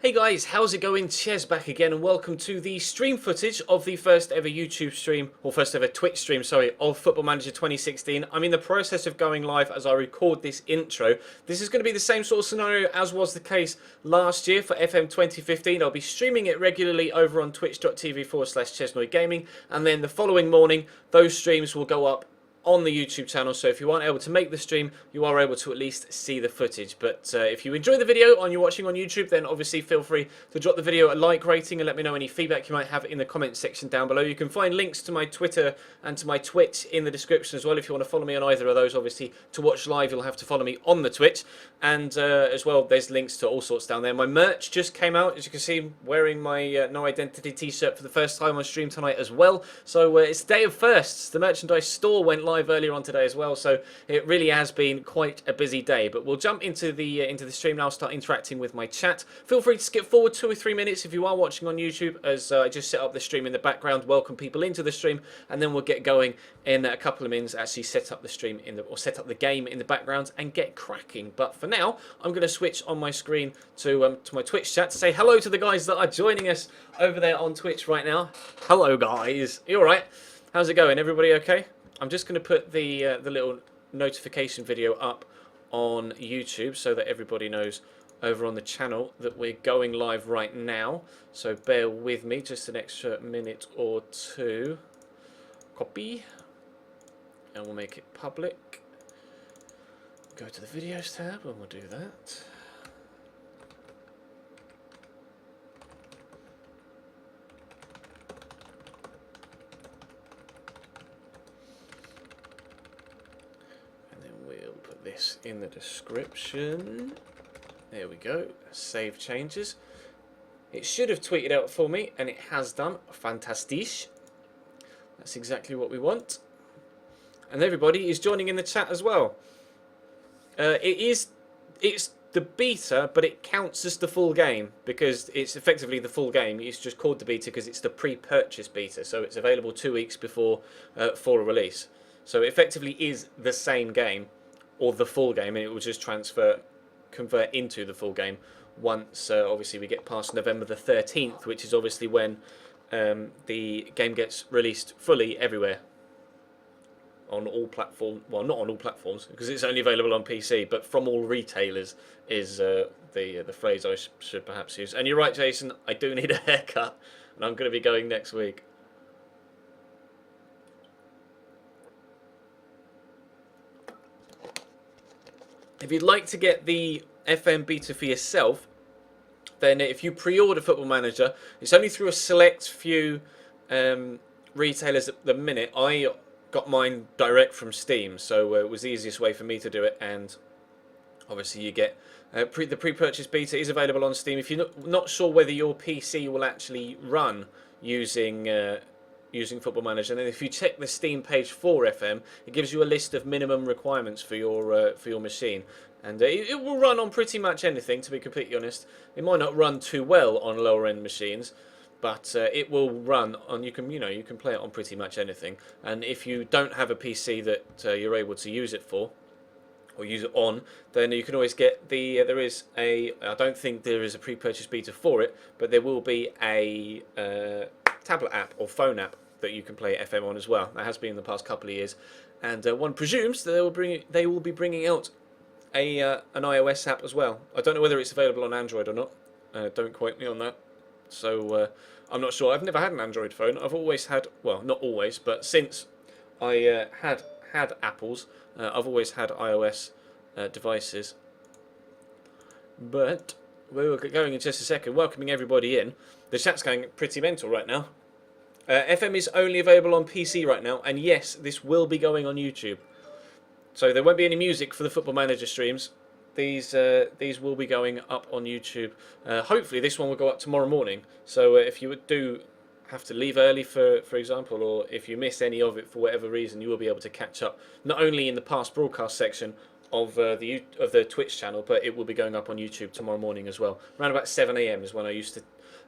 Hey guys, how's it going? Ches back again and welcome to the stream footage of the first ever YouTube stream, or first ever Twitch stream, sorry, of Football Manager 2016. I'm in the process of going live as I record this intro. This is going to be the same sort of scenario as was the case last year for FM 2015. I'll be streaming it regularly over on twitch.tv/chesnoygaming, and then the following morning those streams will go up on the YouTube channel, so if you aren't able to make the stream, you are able to at least see the footage. But if you enjoy the video and you're watching on YouTube, then obviously feel free to drop the video a like rating and let me know any feedback you might have in the comments section down below. You can find links to my Twitter and to my Twitch in the description as well. If you want to follow me on either of those, obviously to watch live you'll have to follow me on the Twitch, and as well there's links to all sorts down there. My merch just came out, as you can see. I'm wearing my No Identity t-shirt for the first time on stream tonight as well. So it's day of firsts. The merchandise store went live earlier on today as well, so it really has been quite a busy day. But we'll jump into the stream now, start interacting with my chat. Feel free to skip forward 2 or 3 minutes if you are watching on YouTube, as I just set up the stream in the background, welcome people into the stream, and then we'll get going in a couple of minutes. Actually set up the stream or set up the game in the background and get cracking. But for now, I'm going to switch on my screen to my Twitch chat to say hello to the guys that are joining us over there on Twitch right now. Hello guys, you all right? How's it going? Everybody okay? I'm just going to put the little notification video up on YouTube so that everybody knows over on the channel that we're going live right now. So bear with me just an extra minute or two. Copy. And we'll make it public. Go to the videos tab and we'll do that. This in the description. There we go. Save changes. It should have tweeted out for me, and it has done. Fantastic. That's exactly what we want. And everybody is joining in the chat as well. It's the beta, but it counts as the full game because it's effectively the full game. It's just called the beta because it's the pre-purchase beta, so it's available 2 weeks before for a release. So it effectively is the same game, or the full game, and it will just convert into the full game once obviously we get past November the 13th, which is obviously when the game gets released fully everywhere on all platforms. Well, not on all platforms because it's only available on PC, but from all retailers is the phrase I should perhaps use. And you're right, Jason, I do need a haircut, and I'm going to be going next week. If you'd like to get the FM beta for yourself, then if you pre-order Football Manager, it's only through a select few retailers at the minute. I got mine direct from Steam, so it was the easiest way for me to do it. And obviously you get the pre-purchase beta is available on Steam. If you're not sure whether your PC will actually run using Football Manager, and then if you check the Steam page for FM, it gives you a list of minimum requirements for your machine, and it will run on pretty much anything. To be completely honest, it might not run too well on lower end machines, but it will run on. You can play it on pretty much anything. And if you don't have a PC that you're able to use it for, or use it on, then you can always get the. There is a. I don't think there is a pre-purchase beta for it, but there will be a tablet app or phone app that you can play FM on as well. That has been in the past couple of years, and one presumes that they will be bringing out an iOS app as well. I don't know whether it's available on Android or not. Don't quote me on that. So I'm not sure. I've never had an Android phone. I've always had, well, not always, but since I had Apples, I've always had iOS devices. But we'll get going in just a second. Welcoming everybody in. The chat's going pretty mental right now. FM is only available on PC right now, and yes, this will be going on YouTube. So there won't be any music for the Football Manager streams. These will be going up on YouTube. Hopefully this one will go up tomorrow morning. So if you do have to leave early, for example, or if you miss any of it for whatever reason, you will be able to catch up, not only in the past broadcast section of the Twitch channel, but it will be going up on YouTube tomorrow morning as well. Around about 7 AM is when I used to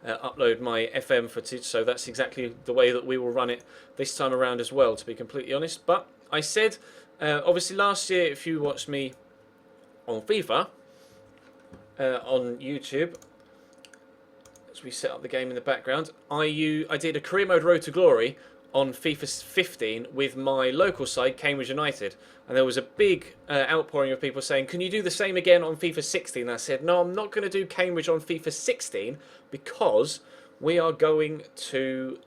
upload my FM footage, so that's exactly the way that we will run it this time around as well, to be completely honest. But I said, obviously last year, if you watched me on FIFA on YouTube, as we set up the game in the background, I did a career mode Road to Glory on FIFA 15 with my local side, Cambridge United. And there was a big outpouring of people saying, can you do the same again on FIFA 16? And I said, no, I'm not going to do Cambridge on FIFA 16 because we are going to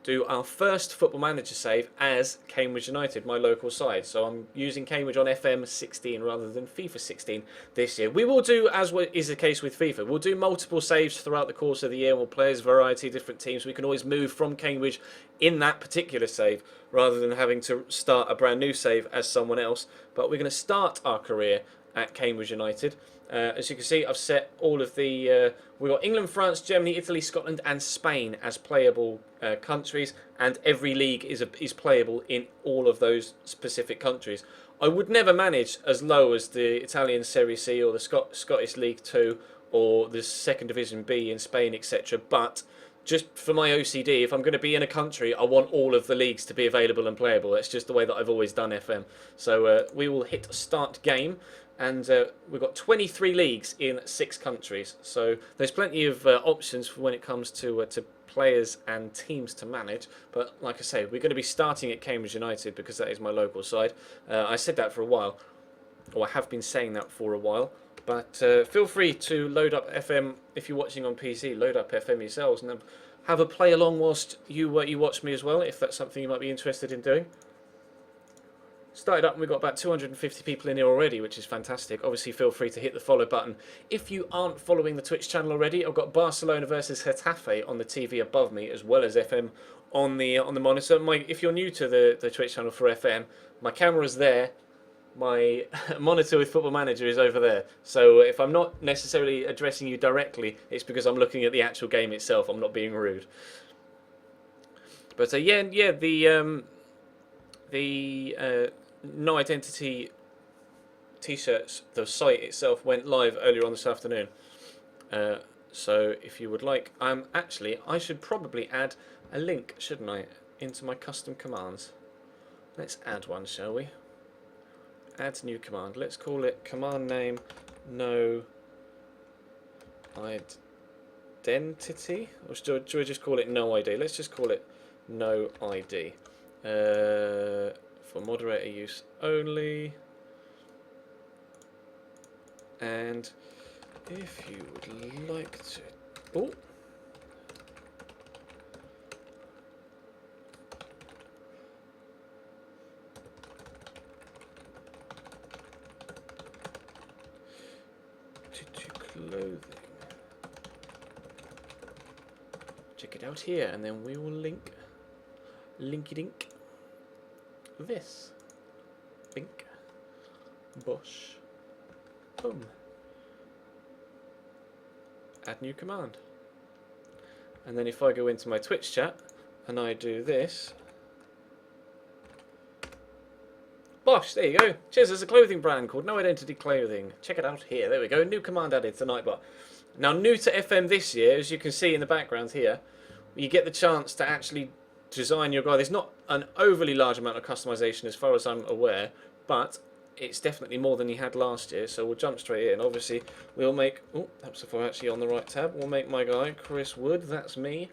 do our first Football Manager save as Cambridge United, my local side. So I'm using Cambridge on FM 16 rather than FIFA 16 this year. We will do, as is the case with FIFA, we'll do multiple saves throughout the course of the year. We'll play as a variety of different teams. We can always move from Cambridge in that particular save rather than having to start a brand new save as someone else. But we're going to start our career at Cambridge United. As you can see, I've set all of the... we've got England, France, Germany, Italy, Scotland and Spain as playable countries, and every league is playable in all of those specific countries. I would never manage as low as the Italian Serie C or the Scottish League 2 or the Second Division B in Spain, etc. But just for my OCD, if I'm going to be in a country, I want all of the leagues to be available and playable. That's just the way that I've always done FM. So we will hit start game. And we've got 23 leagues in 6 countries, so there's plenty of options for when it comes to players and teams to manage. But like I say, we're going to be starting at Cambridge United because that is my local side. I said that for a while, or I have been saying that for a while. But feel free to load up FM if you're watching on PC. Load up FM yourselves and have a play along whilst you watch me as well, if that's something you might be interested in doing. Started up and we've got about 250 people in here already, which is fantastic. Obviously, feel free to hit the follow button. If you aren't following the Twitch channel already, I've got Barcelona versus Getafe on the TV above me, as well as FM on the monitor. If you're new to the Twitch channel for FM, my camera's there. My monitor with Football Manager is over there. So if I'm not necessarily addressing you directly, it's because I'm looking at the actual game itself. I'm not being rude. But the No Identity t-shirts, the site itself went live earlier on this afternoon. So if you would like, I should probably add a link, shouldn't I, into my custom commands. Let's add one, shall we? Add new command. Let's call it command name no identity. Or should we just call it no ID? Let's just call it no ID. For moderator use only, and if you would like to, clothing, check it out here, and then we will linky dink. This. Bink. Bush. Boom. Add new command. And then if I go into my Twitch chat and I do this. Bosh, there you go. Cheers, there's a clothing brand called No Identity Clothing. Check it out here. There we go. New command added tonight. But now new to FM this year, as you can see in the background here, you get the chance to actually design your guy. There's not an overly large amount of customization as far as I'm aware, but it's definitely more than you had last year, so we'll jump straight in. Obviously we'll make, that's if I'm actually on the right tab, we'll make my guy Chris Wood, that's me.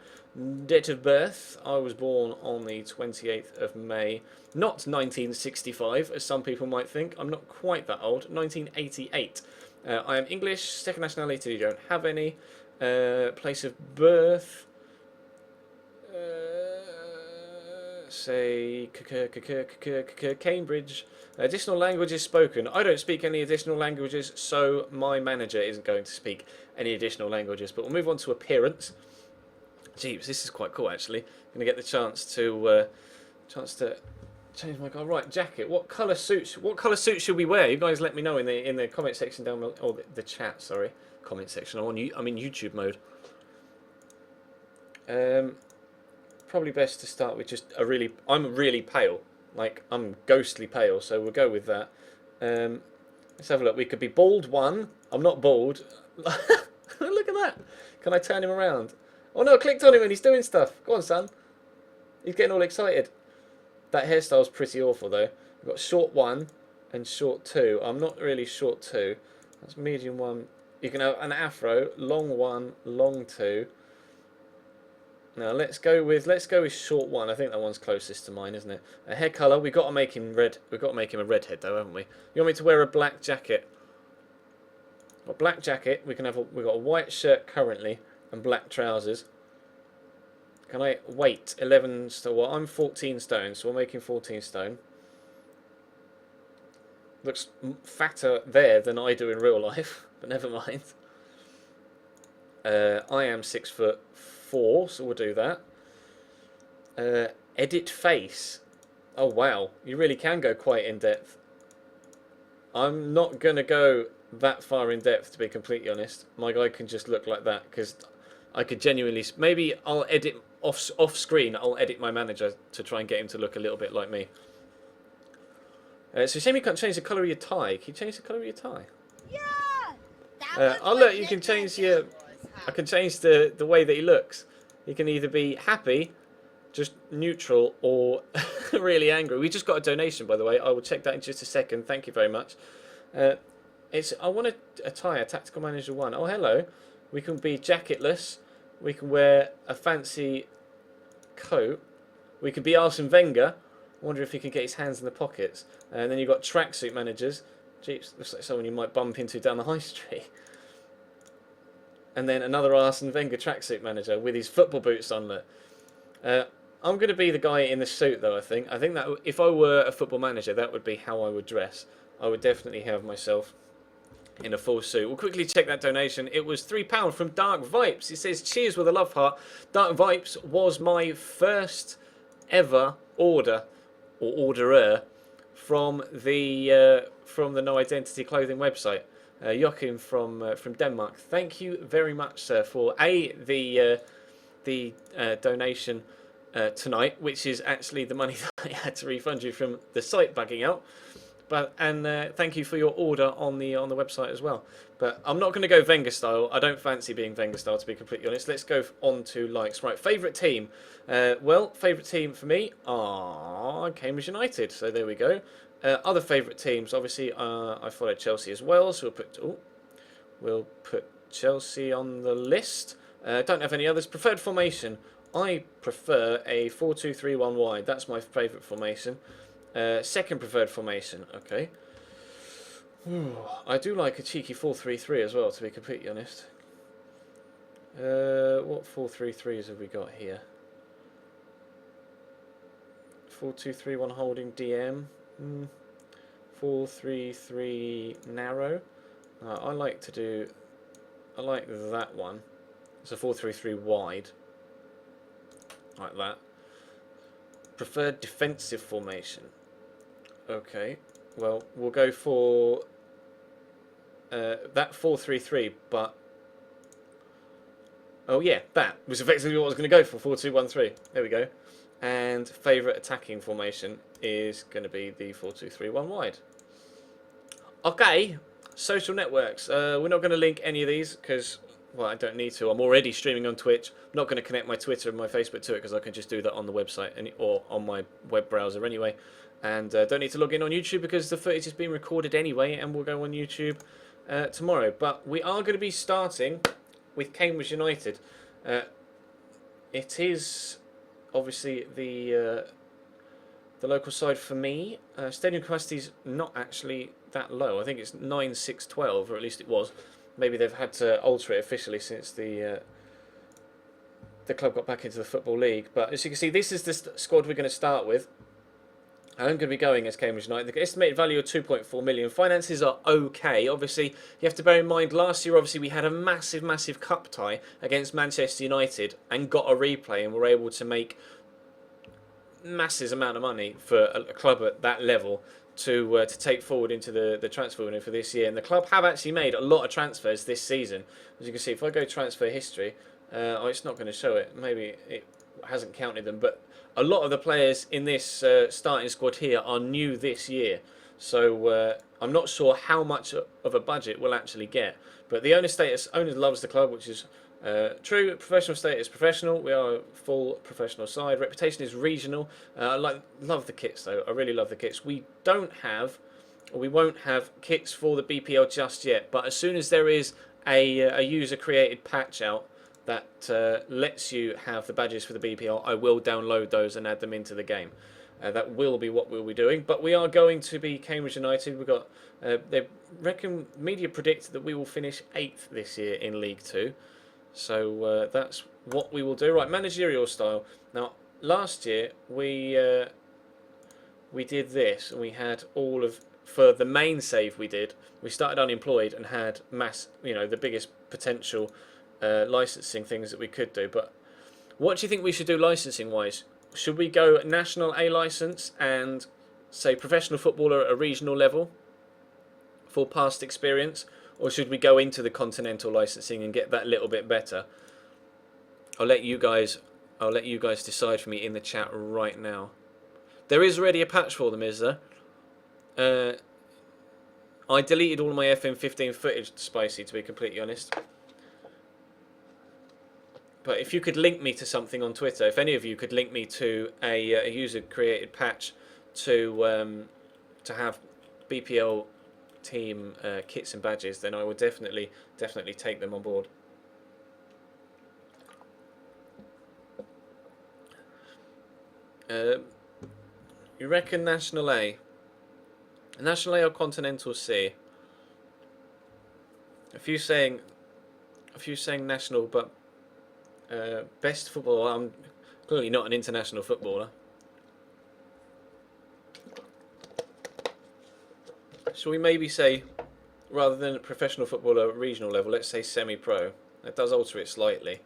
Date of birth, I was born on the 28th of May, not 1965 as some people might think. I'm not quite that old. 1988. I am English. Second nationality, don't have any. Place of birth, say Cambridge. Additional languages spoken. I don't speak any additional languages, so my manager isn't going to speak any additional languages. But we'll move on to appearance. Jeeps, this is quite cool actually. I'm gonna get the chance to change my guy. Right, jacket. What colour suits? What colour suit should we wear? You guys let me know in the comment section down below, or the chat. Sorry, comment section. I'm in YouTube mode. Probably best to start with just I'm really pale. Like, I'm ghostly pale, so we'll go with that. Let's have a look. We could be bald one. I'm not bald. Look at that. Can I turn him around? Oh no, I clicked on him and he's doing stuff. Go on, son. He's getting all excited. That hairstyle's pretty awful, though. We've got short 1 and short 2. I'm not really short 2. That's medium 1. You can have an afro, long 1, long 2. Now let's go with short one. I think that one's closest to mine, isn't it? A hair colour. We've got to make him red. We've got to make him a redhead though, haven't we? You want me to wear a black jacket? A black jacket. We've got a white shirt currently and black trousers. Can I wait 11 stone? Well, I'm 14 stone, so we're making 14 stone. Looks fatter there than I do in real life, but never mind. I am 6'4", so we'll do that. Edit face. Oh wow, you really can go quite in depth. I'm not gonna go that far in depth, to be completely honest. My guy can just look like that because I could genuinely. Maybe I'll edit off screen. I'll edit my manager to try and get him to look a little bit like me. So shame you can't change the colour of your tie. Can you change the colour of your tie? Yeah. Oh look, you can change your. I can change the way that he looks. He can either be happy, just neutral, or really angry. We just got a donation, by the way. I will check that in just a second. Thank you very much. I want a tie, a Tactical Manager 1. Oh, hello. We can be jacketless. We can wear a fancy coat. We could be Arsene Wenger. I wonder if he can get his hands in the pockets. And then you've got tracksuit managers. Jeeps, looks like someone you might bump into down the high street. And then another Arsene Wenger tracksuit manager with his football boots on. Look. I'm going to be the guy in the suit, though, I think. I think that if I were a football manager, that would be how I would dress. I would definitely have myself in a full suit. We'll quickly check that donation. It was £3 from Dark Vipes. It says, cheers with a love heart. Dark Vipes was my first ever order, or orderer, from the No Identity Clothing website. Joachim from Denmark. Thank you very much, sir, for the donation tonight, which is actually the money that I had to refund you from the site bugging out. And thank you for your order on the website as well. But I'm not going to go Wenger style. I don't fancy being Wenger style, to be completely honest. Let's go on to likes. Right, favourite team. Well, favourite team for me are Cambridge United. So there we go. Other favourite teams, obviously, I follow Chelsea as well. So we'll put Chelsea on the list. Don't have any others. Preferred formation. I prefer a 4-2-3-1 wide. That's my favourite formation. Second preferred formation, okay. Ooh, I do like a cheeky 4-3-3 as well, to be completely honest. What 4-3-3s have we got here? 4-2-3-1 holding DM. 4-3-3 narrow. I like that one. It's a 4-3-3 wide. Like that. Preferred defensive formation. Okay, well, we'll go for that 4-3-3, but oh yeah, that was effectively what I was going to go for, 4-2-1-3. There we go. And favourite attacking formation is going to be the 4-2-3-1 wide. Okay, social networks. We're not going to link any of these because, well, I don't need to. I'm already streaming on Twitch. I'm not going to connect my Twitter and my Facebook to it because I can just do that on the website or on my web browser anyway. And don't need to log in on YouTube because the footage is being recorded anyway and will go on YouTube tomorrow. But we are going to be starting with Cambridge United. It is obviously the local side for me. Stadium capacity is not actually that low. I think it's 9,612, or at least it was. Maybe they've had to alter it officially since the club got back into the Football League. But as you can see, this is the squad we're going to start with. I'm going to be going as Cambridge United. The estimated value of 2.4 million. Finances are okay. Obviously, you have to bear in mind, last year, obviously, we had a massive, massive cup tie against Manchester United and got a replay and were able to make massive amount of money for a club at that level to take forward into the transfer window for this year. And the club have actually made a lot of transfers this season. As you can see, if I go transfer history, oh, it's not going to show it. Maybe it hasn't counted them, but a lot of the players in this starting squad here are new this year. So I'm not sure how much of a budget we'll actually get. But the owner loves the club, which is true. Professional status, professional. We are a full professional side. Reputation is regional. I love the kits though. I really love the kits. We won't have kits for the BPL just yet. But as soon as there is a user created patch out, that lets you have the badges for the BPL, I will download those and add them into the game. That will be what we'll be doing. But we are going to be Cambridge United. We've got they reckon media predict that we will finish 8th this year in League Two. So that's what we will do. Right, managerial style. Now, last year we did this, and we had all of for the main save we did. We started unemployed and had the biggest potential licensing things that we could do. But what do you think we should do licensing wise? Should we go national A license and say professional footballer at a regional level for past experience, or should we go into the continental licensing and get that little bit better? I'll let you guys decide for me in the chat right now. There is already a patch for them, is there? I deleted all my FM15 footage, Spicy, to be completely honest. But if you could link me to something on Twitter, if any of you could link me to a user-created patch to have BPL team kits and badges, then I would definitely take them on board. You reckon National A? National A or Continental C? A few saying national, but best footballer. I'm clearly not an international footballer. Shall we maybe say, rather than professional footballer at regional level, let's say semi-pro? That does alter it slightly.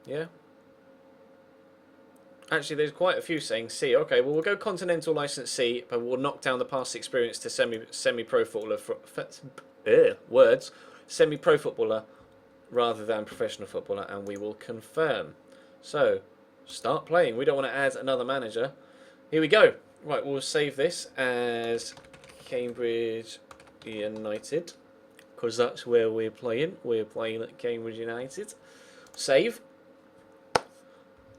Yeah. Actually, there's quite a few saying C. Okay, well, we'll go Continental License C, but we'll knock down the past experience to semi-pro footballer. Semi-pro footballer rather than professional footballer, and we will confirm. So, start playing. We don't want to add another manager. Here we go. Right, we'll save this as Cambridge United, because that's where we're playing. We're playing at Cambridge United. Save.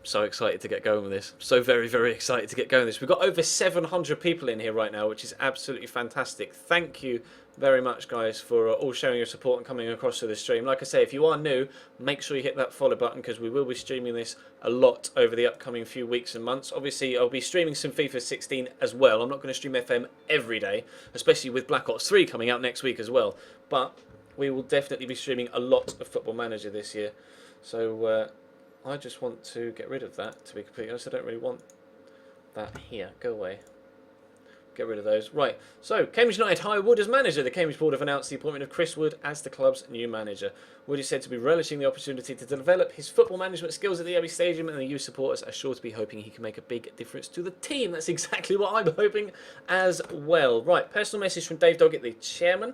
So excited to get going with this. So very, very excited to get going with this. We've got over 700 people in here right now, which is absolutely fantastic. Thank you very much, guys, for all showing your support and coming across to the stream. Like I say, if you are new, make sure you hit that follow button, because we will be streaming this a lot over the upcoming few weeks and months. Obviously, I'll be streaming some FIFA 16 as well. I'm not going to stream FM every day, especially with Black Ops 3 coming out next week as well. But we will definitely be streaming a lot of Football Manager this year. So I just want to get rid of that, to be completely honest. I don't really want that here. Go away. Get rid of those. Right, so Cambridge United hire Wood as manager. The Cambridge board have announced the appointment of Chris Wood as the club's new manager. Wood is said to be relishing the opportunity to develop his football management skills at the Abbey Stadium, and the youth supporters are sure to be hoping he can make a big difference to the team. That's exactly what I'm hoping as well. Right, personal message from Dave Doggett, the chairman.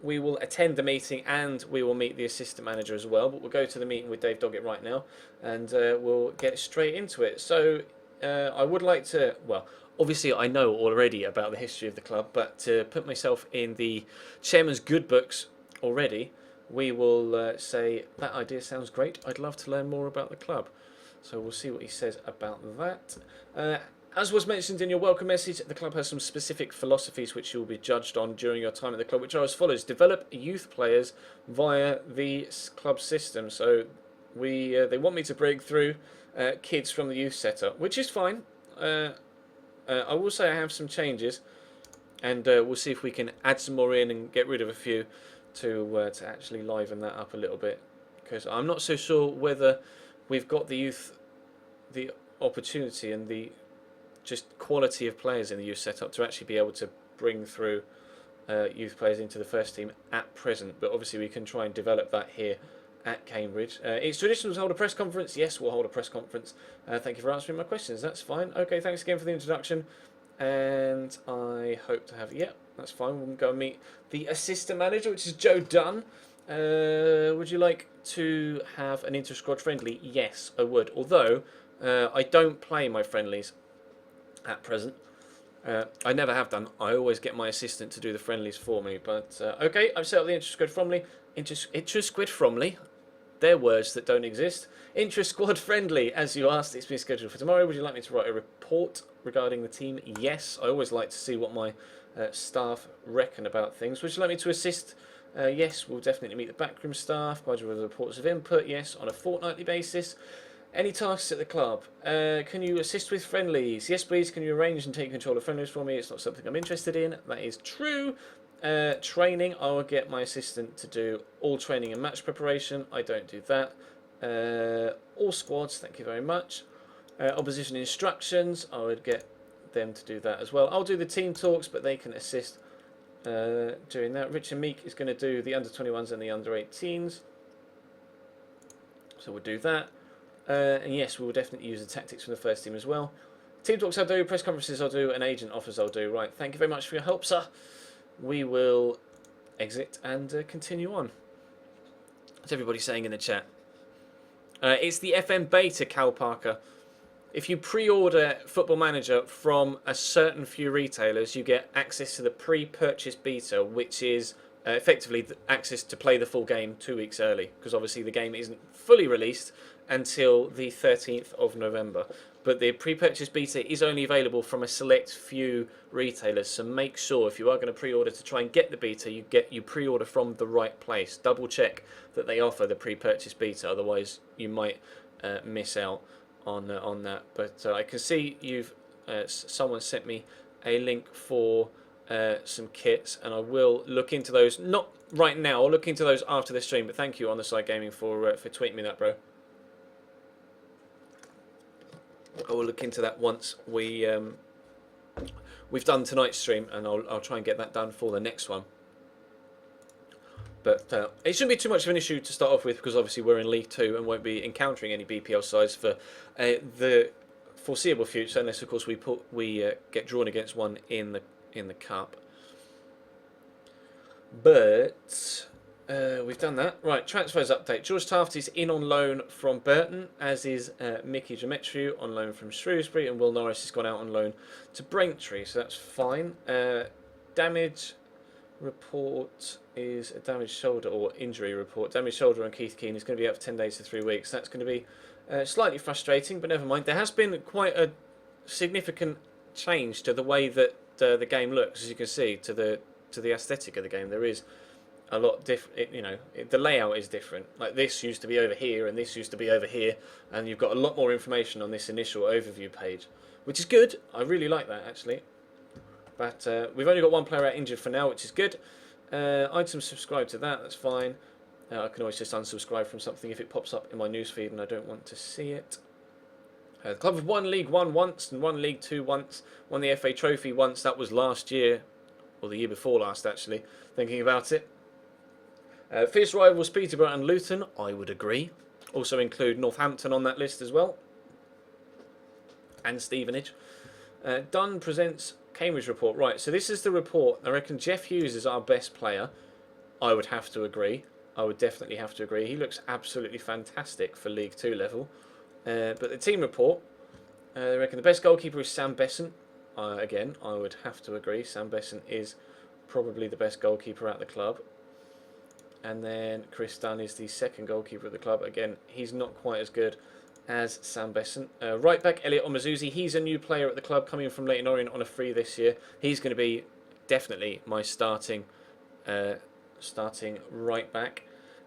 We will attend the meeting and we will meet the assistant manager as well, but we'll go to the meeting with Dave Doggett right now, and we'll get straight into it. So I would like to, well, obviously I know already about the history of the club, but to put myself in the chairman's good books already, we will say that idea sounds great. I'd love to learn more about the club. So we'll see what he says about that. As was mentioned in your welcome message, the club has some specific philosophies which you will be judged on during your time at the club, which are as follows. Develop youth players via the club system. So they want me to break through kids from the youth setup, which is fine. I will say I have some changes, and we'll see if we can add some more in and get rid of a few to actually liven that up a little bit, because I'm not so sure whether we've got the opportunity and the just quality of players in the youth setup to actually be able to bring through youth players into the first team at present. But obviously we can try and develop that here at Cambridge. It's traditional to hold a press conference. Yes, we'll hold a press conference. Thank you for answering my questions. That's fine. Okay, thanks again for the introduction. And I hope to have, yeah, that's fine. We'll go and meet the assistant manager, which is Joe Dunn. Would you like to have an inter-squad friendly? Yes, I would. Although I don't play my friendlies at present. I never have done. I always get my assistant to do the friendlies for me. But okay, I've set up the inter-squad friendly. Inter-squad friendly. They're words that don't exist. Intra-squad friendly, as you asked. It's been scheduled for tomorrow. Would you like me to write a report regarding the team? Yes. I always like to see what my staff reckon about things. Would you like me to assist Yes, we'll definitely meet the backroom staff, provide you with reports of input, yes, on a fortnightly basis. Any tasks at the club? Can you assist with friendlies? Yes, please. Can you arrange and take control of friendlies for me? It's not something I'm interested in. That is true. Training, I will get my assistant to do all training and match preparation. I don't do that. All squads, thank you very much. Opposition instructions, I would get them to do that as well. I'll do the team talks, but they can assist doing that. Rich and Meek is going to do the under-21s and the under-18s. So we'll do that. And yes, we will definitely use the tactics from the first team as well. Team talks I'll do, press conferences I'll do, and agent offers I'll do. Right, thank you very much for your help, sir. We will exit and continue on. What's everybody saying in the chat? It's the FM beta, Cal Parker. If you pre-order Football Manager from a certain few retailers, you get access to the pre-purchase beta, which is effectively access to play the full game 2 weeks early, because obviously the game isn't fully released until the 13th of November. But the pre-purchase beta is only available from a select few retailers, so make sure if you are going to pre-order to try and get the beta, you pre-order from the right place. Double check that they offer the pre-purchase beta, otherwise you might miss out on that. But I can see you've someone sent me a link for some kits, and I will look into those. Not right now. I'll look into those after the stream. But thank you on the side gaming for tweeting me that, bro. I will look into that once we've done tonight's stream, and I'll try and get that done for the next one. But it shouldn't be too much of an issue to start off with, because obviously we're in League 2 and won't be encountering any BPL sides for the foreseeable future, unless of course we get drawn against one in the cup. But we've done that. Right, transfers update. George Taft is in on loan from Burton, as is Mickey Demetriou on loan from Shrewsbury, and Will Norris has gone out on loan to Braintree, so that's fine. Damage report is a damaged shoulder, or injury report. Damaged shoulder on Keith Keane is going to be out for 10 days to 3 weeks. That's going to be slightly frustrating, but never mind. There has been quite a significant change to the way that the game looks, as you can see, to the aesthetic of the game. There is a lot different. You know, the layout is different. Like, this used to be over here, and this used to be over here, and you've got a lot more information on this initial overview page, which is good. I really like that, actually. But we've only got one player out injured for now, which is good. Items subscribe to that, that's fine. I can always just unsubscribe from something if it pops up in my newsfeed and I don't want to see it. The club have won League 1 once and won League 2 once, won the FA Trophy once. That was last year, or the year before last, actually, thinking about it. Fierce rivals Peterborough and Luton, I would agree. Also include Northampton on that list as well. And Stevenage. Dunn presents Cambridge report. Right, so this is the report. I reckon Jeff Hughes is our best player. I would have to agree. I would definitely have to agree. He looks absolutely fantastic for League 2 level. But the team report, I reckon the best goalkeeper is Sam Besant. Again, I would have to agree. Sam Besant is probably the best goalkeeper at the club. And then Chris Dunn is the second goalkeeper at the club. Again, he's not quite as good as Sam Besant. Right back, Elliot Omazuzi. He's a new player at the club, coming from Leyton Orient on a free this year. He's going to be definitely my starting right back.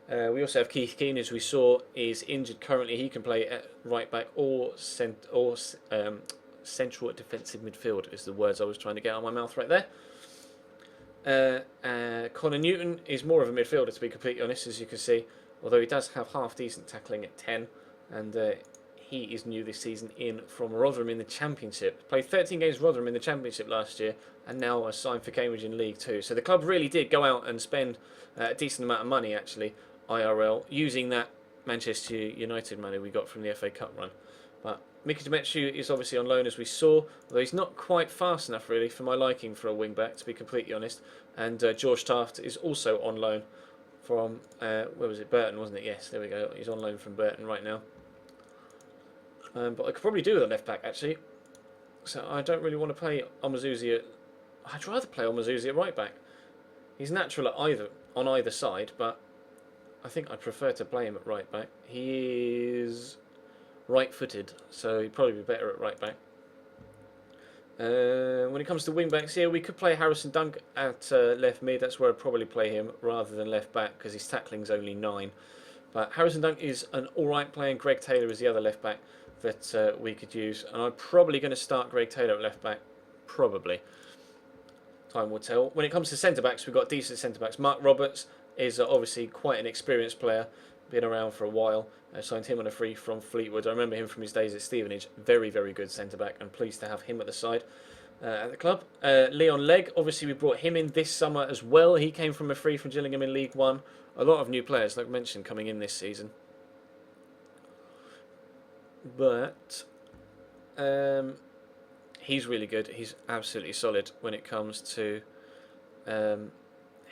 We also have Keith Keane, as we saw, is injured currently. He can play at right back or central defensive midfield, is the words I was trying to get out of my mouth right there. Connor Newton is more of a midfielder, to be completely honest, as you can see, although he does have half decent tackling at 10, and he is new this season in from Rotherham in the Championship. Played 13 games for Rotherham in the Championship last year, and now signed for Cambridge in League 2. So the club really did go out and spend a decent amount of money, actually, IRL, using that Manchester United money we got from the FA Cup run. But Mickey Demetriou is obviously on loan, as we saw, although he's not quite fast enough, really, for my liking for a wing-back, to be completely honest. And George Taft is also on loan from, where was it, Burton, wasn't it? Yes, there we go. He's on loan from Burton right now. But I could probably do with a left-back, actually. So I don't really want to play Omazuzi at... I'd rather play Omazuzi at right-back. He's natural at on either side, but I think I'd prefer to play him at right-back. He is right-footed, so he'd probably be better at right-back. When it comes to wing backs, yeah, we could play Harrison Dunk at left mid. That's where I'd probably play him rather than left back because his tackling's only 9. But Harrison Dunk is an alright player, and Greg Taylor is the other left back that we could use. And I'm probably going to start Greg Taylor at left back. Probably. Time will tell. When it comes to centre backs, we've got decent centre backs. Mark Roberts is obviously quite an experienced player, been around for a while. I signed him on a free from Fleetwood. I remember him from his days at Stevenage. Very, very good centre back, and pleased to have him at the side at the club. Leon Legg, obviously we brought him in this summer as well. He came from a free from Gillingham in League One. A lot of new players, like I mentioned, coming in this season. But he's really good. He's absolutely solid when it comes to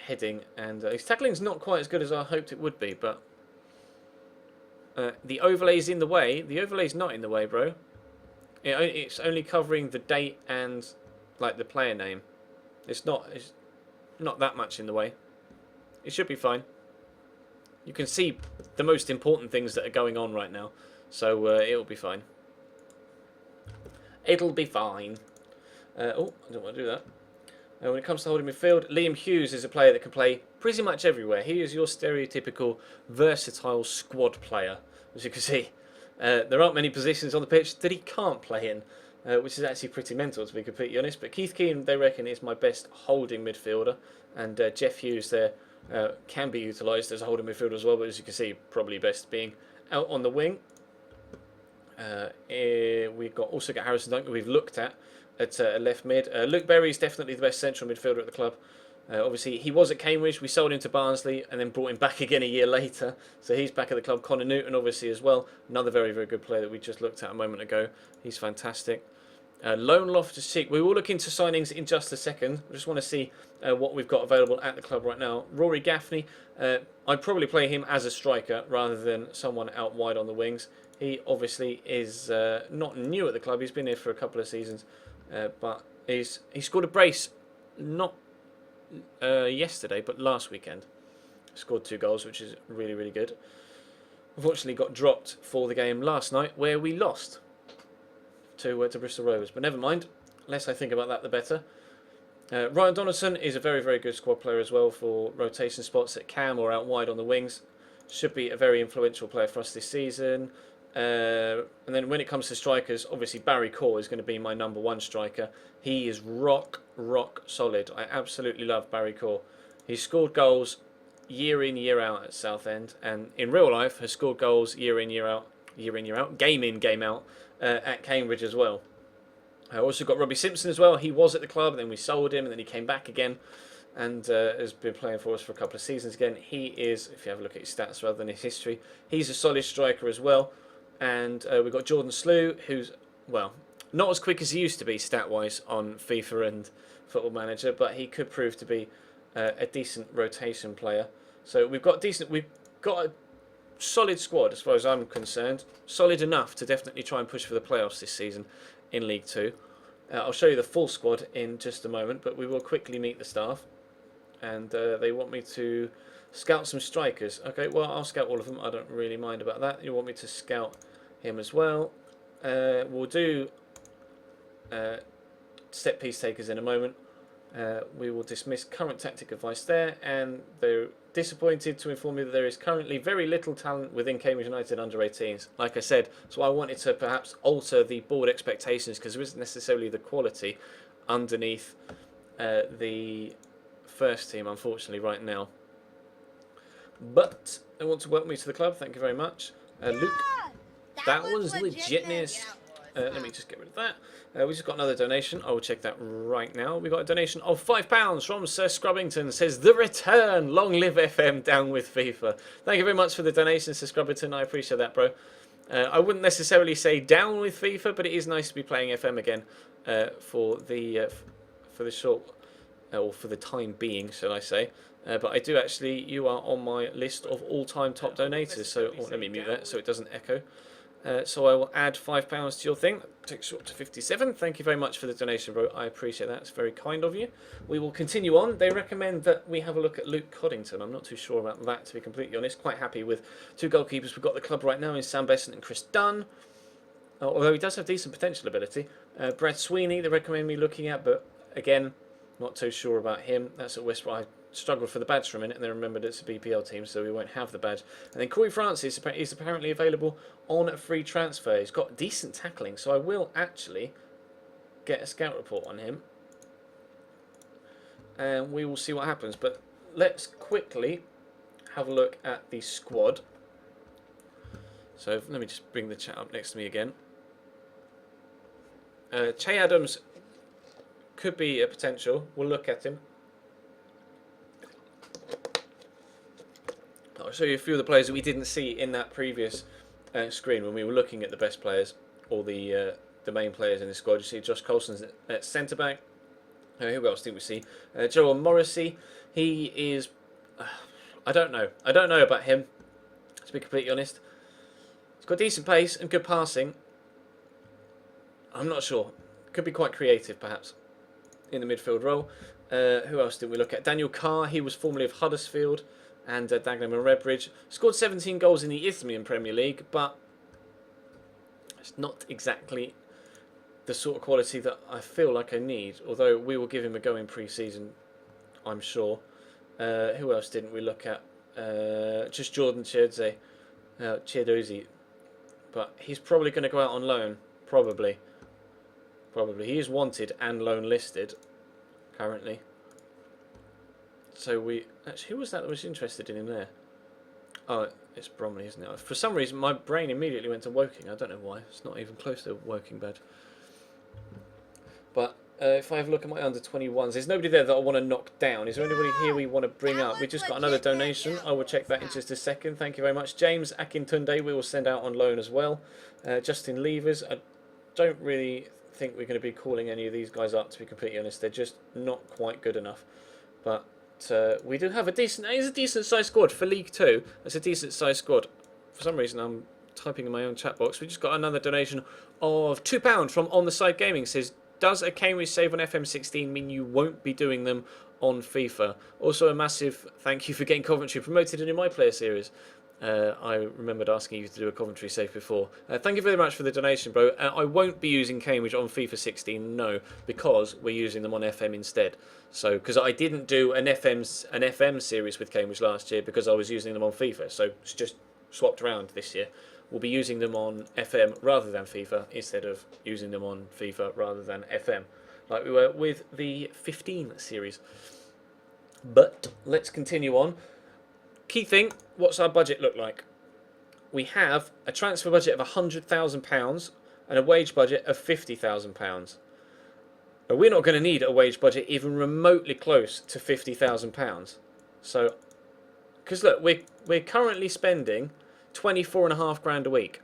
heading, and his tackling's not quite as good as I hoped it would be, but the overlay's in the way. The overlay's not in the way, bro. It's only covering the date and like the player name. It's not that much in the way. It should be fine. You can see the most important things that are going on right now, so it'll be fine. It'll be fine. Oh, I don't want to do that. When it comes to holding midfield, Liam Hughes is a player that can play pretty much everywhere. He is your stereotypical versatile squad player. As you can see, there aren't many positions on the pitch that he can't play in, which is actually pretty mental, to be completely honest. But Keith Keane, they reckon, is my best holding midfielder, and Jeff Hughes there can be utilised as a holding midfielder as well, but as you can see, probably best being out on the wing. We've also got Harrison Dunk, who we've looked at left mid. Luke Berry is definitely the best central midfielder at the club. Obviously, he was at Cambridge. We sold him to Barnsley and then brought him back again a year later. So he's back at the club. Connor Newton, obviously, as well. Another very, very good player that we just looked at a moment ago. He's fantastic. Lone Loftus-Cheek. We will look into signings in just a second. I just want to see what we've got available at the club right now. Rory Gaffney. I'd probably play him as a striker rather than someone out wide on the wings. He obviously is not new at the club. He's been here for a couple of seasons. But he scored a brace, not yesterday, but last weekend. Scored 2 goals, which is really, really good. Unfortunately, got dropped for the game last night, where we lost to Bristol Rovers. But never mind. Less I think about that, the better. Ryan Donaldson is a very, very good squad player as well for rotation spots at cam or out wide on the wings. Should be a very influential player for us this season. And then when it comes to strikers, obviously Barry Core is going to be my #1 striker. He is rock solid. I absolutely love Barry Core. He's scored goals year in, year out at Southend, and in real life has scored goals year in, year out, game in, game out at Cambridge as well. I also got Robbie Simpson as well. He was at the club, and then we sold him, and then he came back again, and has been playing for us for a couple of seasons again. He is, if you have a look at his stats rather than his history, he's a solid striker as well. And we've got Jordan Slew, who's, well, not as quick as he used to be stat-wise on FIFA and Football Manager, but he could prove to be a decent rotation player. So we've got a solid squad as far as I'm concerned. Solid enough to definitely try and push for the playoffs this season in League 2. I'll show you the full squad in just a moment, but we will quickly meet the staff. And they want me to scout some strikers. Okay, well, I'll scout all of them. I don't really mind about that. You want me to scout him as well. We'll do set piece takers in a moment. We will dismiss current tactic advice there, and they're disappointed to inform me that there is currently very little talent within Cambridge United under 18s. Like I said, so I wanted to perhaps alter the board expectations because there isn't necessarily the quality underneath the first team, unfortunately, right now. But they want to welcome me to the club. Thank you very much. Luke, that was legitness. Let me just get rid of that. We just got another donation. I will check that right now. We got a donation of £5 from Sir Scrubbington. Says, the return. Long live FM, down with FIFA. Thank you very much for the donation, Sir Scrubbington. I appreciate that, bro. I wouldn't necessarily say down with FIFA, but it is nice to be playing FM again for the short, or for the time being, shall I say. But I do actually, you are on my list of all-time top donators. So let me mute that so it doesn't echo. So I will add £5 to your thing. That takes you up to 57. Thank you very much for the donation, bro. I appreciate that. It's very kind of you. We will continue on. They recommend that we have a look at Luke Coddington. I'm not too sure about that, to be completely honest. Quite happy with 2 goalkeepers we've got at the club right now in Sam Besant and Chris Dunn. although he does have decent potential ability. Brad Sweeney, they recommend me looking at, but again, not too sure about him. That's at West. I struggled for the badge for a minute and then remembered it's a BPL team, so we won't have the badge. And then Corey Francis is apparently available on a free transfer. He's got decent tackling, so I will actually get a scout report on him. And we will see what happens. But let's quickly have a look at the squad. So let me just bring the chat up next to me again. Che Adams could be a potential. We'll look at him. I'll show you a few of the players that we didn't see in that previous screen when we were looking at the best players, or the main players in the squad. You see Josh Coulson's at centre back. Who else did we see? Joel Morrissey. He is. I don't know. I don't know about him, to be completely honest. He's got decent pace and good passing. I'm not sure. Could be quite creative, perhaps, in the midfield role. Who else did we look at? Daniel Carr. He was formerly of Huddersfield and Dagenham and Redbridge. Scored 17 goals in the Isthmian Premier League, but it's not exactly the sort of quality that I feel like I need. Although we will give him a go in pre-season, I'm sure. Who else didn't we look at? Just Jordan Chiedozzi. But he's probably going to go out on loan. Probably. He is wanted and loan listed currently. So we... Actually, who was that was interested in him there? Oh, it's Bromley, isn't it? For some reason, my brain immediately went to Woking. I don't know why. It's not even close to Woking bad. But if I have a look at my under-21s, there's nobody there that I want to knock down. Is there anybody here we want to bring up? We just got another donation. I will check that in just a second. Thank you very much. James Akintunde, we will send out on loan as well. Justin Levers, I don't really think we're going to be calling any of these guys up, to be completely honest. They're just not quite good enough. But we do have a decent... It's a decent-sized squad for League 2. It's a decent-sized squad. For some reason, I'm typing in my own chat box. We just got another donation of £2 from On The Side Gaming. It says, does a Cambridge save on FM16 mean you won't be doing them on FIFA? Also, a massive thank you for getting Coventry promoted in My Player series. I remembered asking you to do a Coventry save before. Thank you very much for the donation, bro. I won't be using Cambridge on FIFA 16, no, because we're using them on FM instead. So, because I didn't do an FM series with Cambridge last year because I was using them on FIFA. So it's just swapped around this year. We'll be using them on FM rather than FIFA instead of using them on FIFA rather than FM, like we were with the 15 series. But let's continue on. Key thing, what's our budget look like? We have a transfer budget of £100,000 and a wage budget of £50,000. Now, we're not going to need a wage budget even remotely close to £50,000. So, because look, we're currently spending £24,500 a week.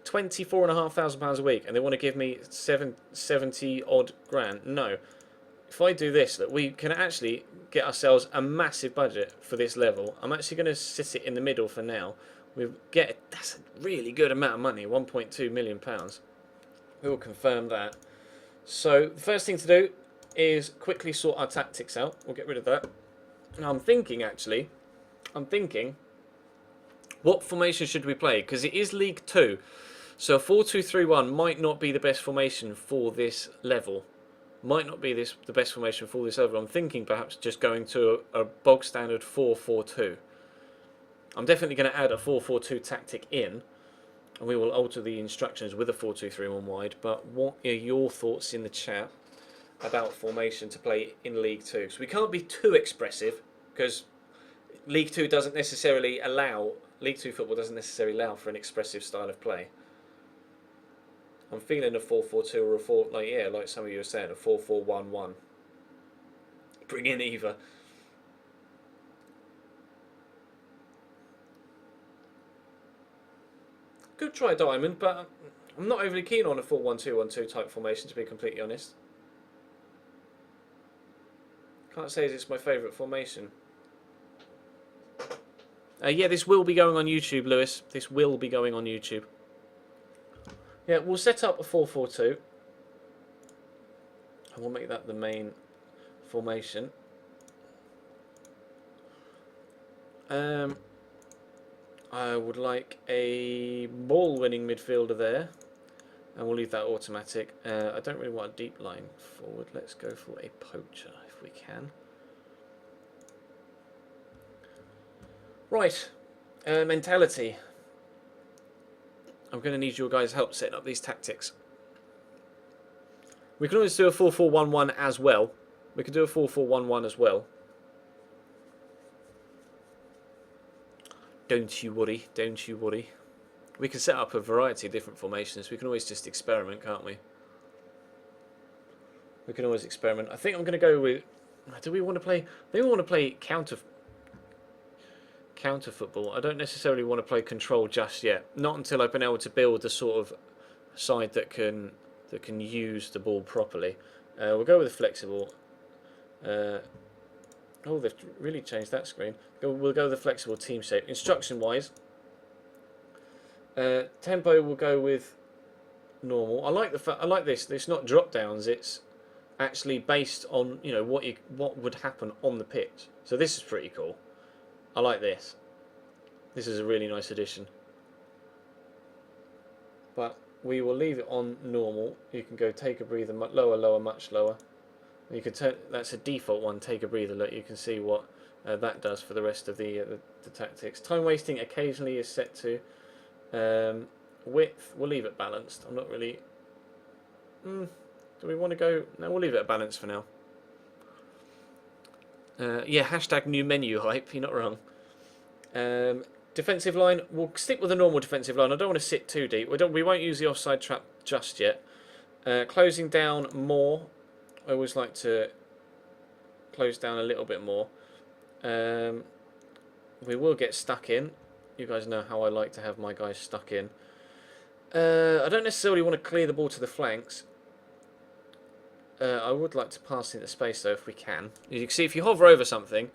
£24,500 a week, and they want to give me 70 odd grand. No. If I do this, that we can actually get ourselves a massive budget for this level. I'm actually going to sit it in the middle for now. That's a really good amount of money, £1.2 million. We will confirm that. So the first thing to do is quickly sort our tactics out. We'll get rid of that. Now I'm thinking, what formation should we play? Because it is League 2. So a 4-2-3-1 might not be the best formation for this level. Might not be the best formation for this level. I'm thinking perhaps just going to a bog standard 4-4-2. I'm definitely going to add a 4-4-2 tactic in, and we will alter the instructions with a 4-2-3-1 wide. But what are your thoughts in the chat about formation to play in League 2? So we can't be too expressive because League 2 doesn't necessarily allow... League 2 football doesn't necessarily allow for an expressive style of play. I'm feeling a 4-4-2 or a 4, like some of you were saying, a 4-4-1-1. Bring in either. Good try, Diamond, but I'm not overly keen on a 4-1-2-1-2 type formation, to be completely honest. Can't say it's my favourite formation. Yeah, this will be going on YouTube, Lewis. This will be going on YouTube. Yeah, we'll set up a 4-4-2. And we'll make that the main formation. I would like a ball-winning midfielder there. And we'll leave that automatic. I don't really want a deep line forward. Let's go for a poacher if we can. Right. Mentality. I'm going to need your guys' help setting up these tactics. We can always do a 4-4-1-1 as well. We can do a 4-4-1-1 as well. Don't you worry. Don't you worry. We can set up a variety of different formations. We can always just experiment, can't we? We can always experiment. I think I'm going to go with... Do we want to play... Maybe we want to play counter football. I don't necessarily want to play control just yet. Not until I've been able to build a sort of side that can use the ball properly. We'll go with a flexible. Oh, they've really changed that screen. We'll go with a flexible team shape. Instruction-wise... tempo will go with normal. I like this. It's not drop downs. It's actually based on what would happen on the pitch. So this is pretty cool. I like this. This is a really nice addition. But we will leave it on normal. You can go take a breather, lower, lower, much lower. You can turn. That's a default one. Take a breather. Look, you can see what that does for the rest of the tactics. Time wasting occasionally is set to. Width, we'll leave it balanced. I'm not really... do we want to go... No, we'll leave it at balance for now. Yeah, hashtag new menu hype, you're not wrong. Defensive line, we'll stick with a normal defensive line. I don't want to sit too deep. We won't use the offside trap just yet. Closing down more. I always like to close down a little bit more. We will get stuck in. You guys know how I like to have my guys stuck in. I don't necessarily want to clear the ball to the flanks. I would like to pass into space though if we can. As you can see, if you hover over something,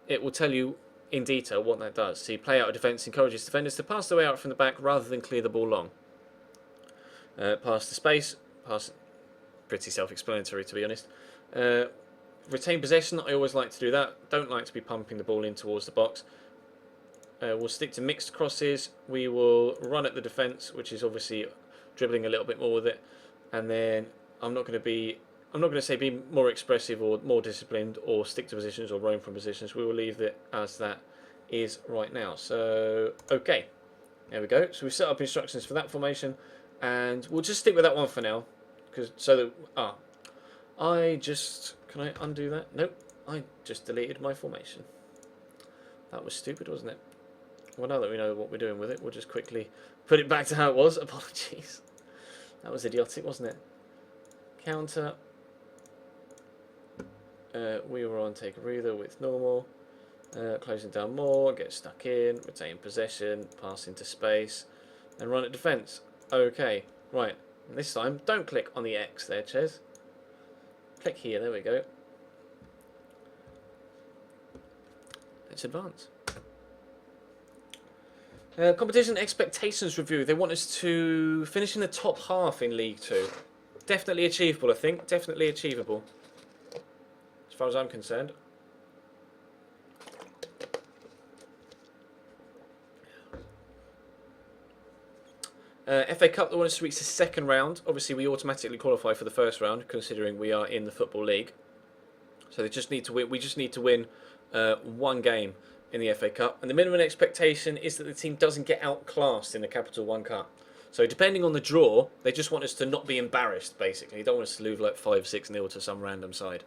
it will tell you in detail what that does. So you play out a defence, encourages defenders to pass the way out from the back rather than clear the ball long. Pass to space, pass. Pretty self-explanatory to be honest. Retain possession, I always like to do that. Don't like to be pumping the ball in towards the box. We'll stick to mixed crosses. We will run at the defence, which is obviously dribbling a little bit more with it. And then I'm not going to say be more expressive or more disciplined or stick to positions or roam from positions. We will leave it as that is right now. So okay, there we go. So we set up instructions for that formation, and we'll just stick with that one for now, because can I undo that? Nope, I just deleted my formation. That was stupid, wasn't it? Well, now that we know what we're doing with it, we'll just quickly put it back to how it was. Apologies. That was idiotic, wasn't it? Counter. We were on take a breather with normal. Closing down more, get stuck in, retain possession, pass into space, and run at defence. Okay, right. And this time, don't click on the X there, Ches. Click here, there we go. Let's advance. Competition expectations review. They want us to finish in the top half in League 2. Definitely achievable, I think. Definitely achievable. As far as I'm concerned. FA Cup, they want us to reach the second round. Obviously, we automatically qualify for the first round, considering we are in the Football League. So they just need to win. We just need to win one game in the FA Cup, and the minimum expectation is that the team doesn't get outclassed in the Capital One Cup. So depending on the draw, they just want us to not be embarrassed, basically. They don't want us to lose like 5-6-0 to some random side.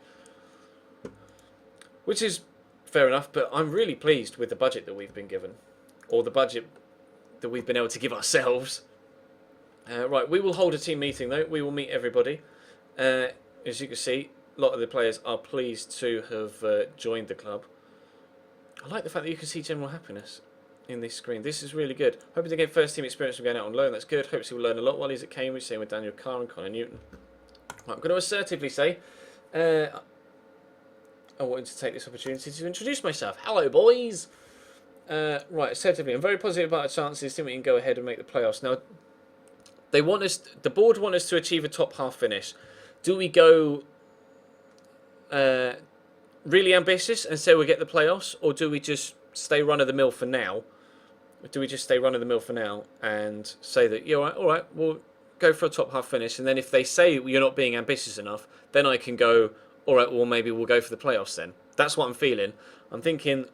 Which is fair enough, but I'm really pleased with the budget that we've been given. Or the budget that we've been able to give ourselves. Right, we will hold a team meeting though. We will meet everybody. As you can see, a lot of the players are pleased to have joined the club. I like the fact that you can see general happiness in this screen. This is really good. Hoping to get first team experience from going out on loan. That's good. Hopes he will learn a lot while he's at Cambridge. Same with Daniel Carr and Connor Newton. Right, I'm going to assertively say I wanted to take this opportunity to introduce myself. Hello, boys. Right, assertively, I'm very positive about our chances. Think we can go ahead and make the playoffs. Now, they want us. The board want us to achieve a top half finish. Do we go really ambitious and say we'll get the playoffs, or do we just stay run of the mill for now do we just stay run of the mill for now and say that, yeah, all right, we'll go for a top half finish, and then if they say you're not being ambitious enough, then I can go, all right, well, maybe we'll go for the playoffs then. That's what I'm feeling. I'm thinking,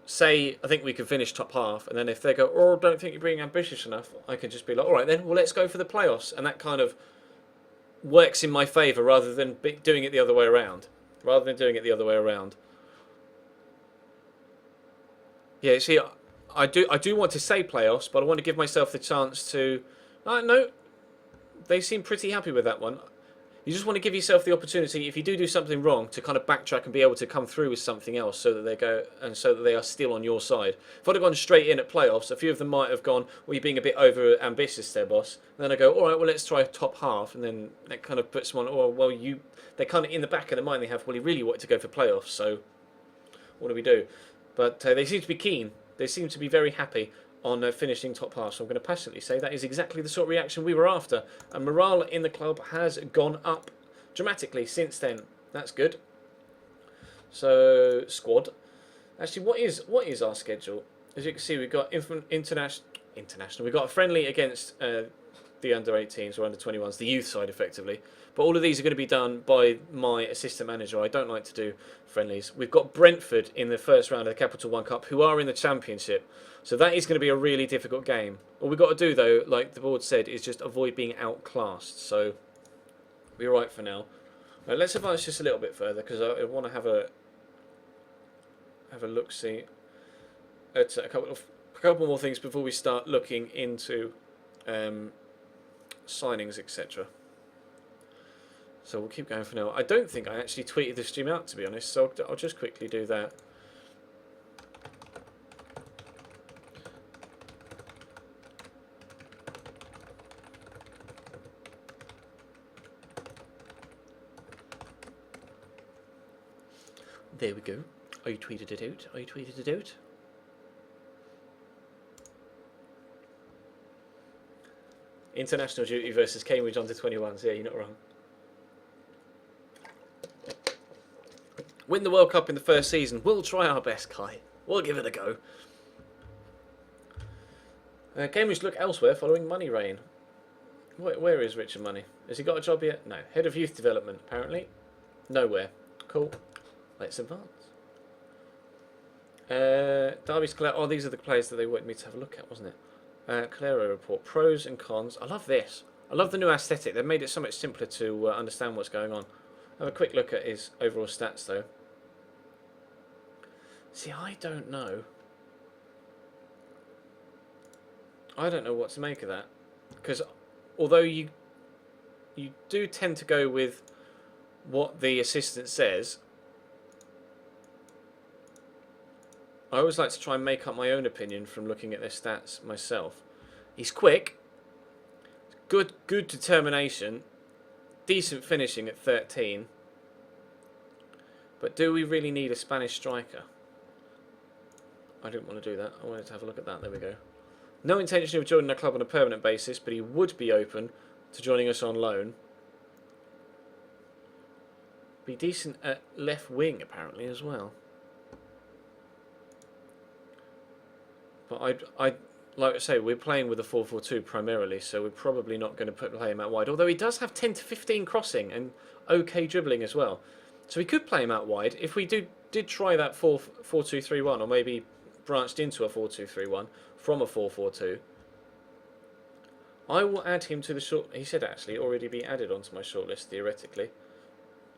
say, I think we can finish top half, and then if they go, oh, don't think you're being ambitious enough, I can just be like, all right, then, well, let's go for the playoffs. And that kind of works in my favour rather than doing it the other way around. Yeah, see, I do want to say playoffs, but I want to give myself the chance to. No, they seem pretty happy with that one. You just want to give yourself the opportunity, if you do something wrong, to kind of backtrack and be able to come through with something else, so that they are still on your side. If I'd have gone straight in at playoffs, a few of them might have gone, well, you're being a bit over ambitious there, boss. And then I go, all right, well, let's try top half, and then that kind of puts them on. Oh, well, they're kind of in the back of their mind. They have, well, he really wanted to go for playoffs, so what do we do? But they seem to be keen. They seem to be very happy on finishing top half. So I'm going to passionately say that is exactly the sort of reaction we were after. And morale in the club has gone up dramatically since then. That's good. So, squad. Actually, what is our schedule? As you can see, we've got international. We've got a friendly against the under-18s or under-21s, the youth side effectively. But all of these are going to be done by my assistant manager. I don't like to do friendlies. We've got Brentford in the first round of the Capital One Cup, who are in the Championship. So that is going to be a really difficult game. All we've got to do, though, like the board said, is just avoid being outclassed. So we're right for now. Now, let's advance just a little bit further, because I want to have a look-see at a couple more things before we start looking into signings, etc. So we'll keep going for now. I don't think I actually tweeted the stream out, to be honest, so I'll just quickly do that. There we go. I tweeted it out. International duty versus Cambridge under-21s. Yeah, you're not wrong. Win the World Cup in the first season. We'll try our best, Kai. We'll give it a go. Cambridge look elsewhere following money rain. Where is Richard Money? Has he got a job yet? No. Head of Youth Development, apparently. Nowhere. Cool. Let's advance. Derby's Calero. Oh, these are the players that they wanted me to have a look at, wasn't it? Calero report. Pros and cons. I love this. I love the new aesthetic. They've made it so much simpler to understand what's going on. Have a quick look at his overall stats, though. See, I don't know. I don't know what to make of that. Because although you do tend to go with what the assistant says, I always like to try and make up my own opinion from looking at their stats myself. He's quick, good determination, decent finishing at 13. But do we really need a Spanish striker? I didn't want to do that. I wanted to have a look at that. There we go. No intention of joining our club on a permanent basis, but he would be open to joining us on loan. Be decent at left wing, apparently, as well. But I like I say, we're playing with a 4-4-2 primarily, so we're probably not going to play him out wide. Although he does have 10 to 15 crossing and okay dribbling as well. So we could play him out wide if we did try that 4-2-3-1, or maybe branched into a 4-2-3-1 from a 4-4-2. I will add him to the short. He said actually already be added onto my shortlist theoretically.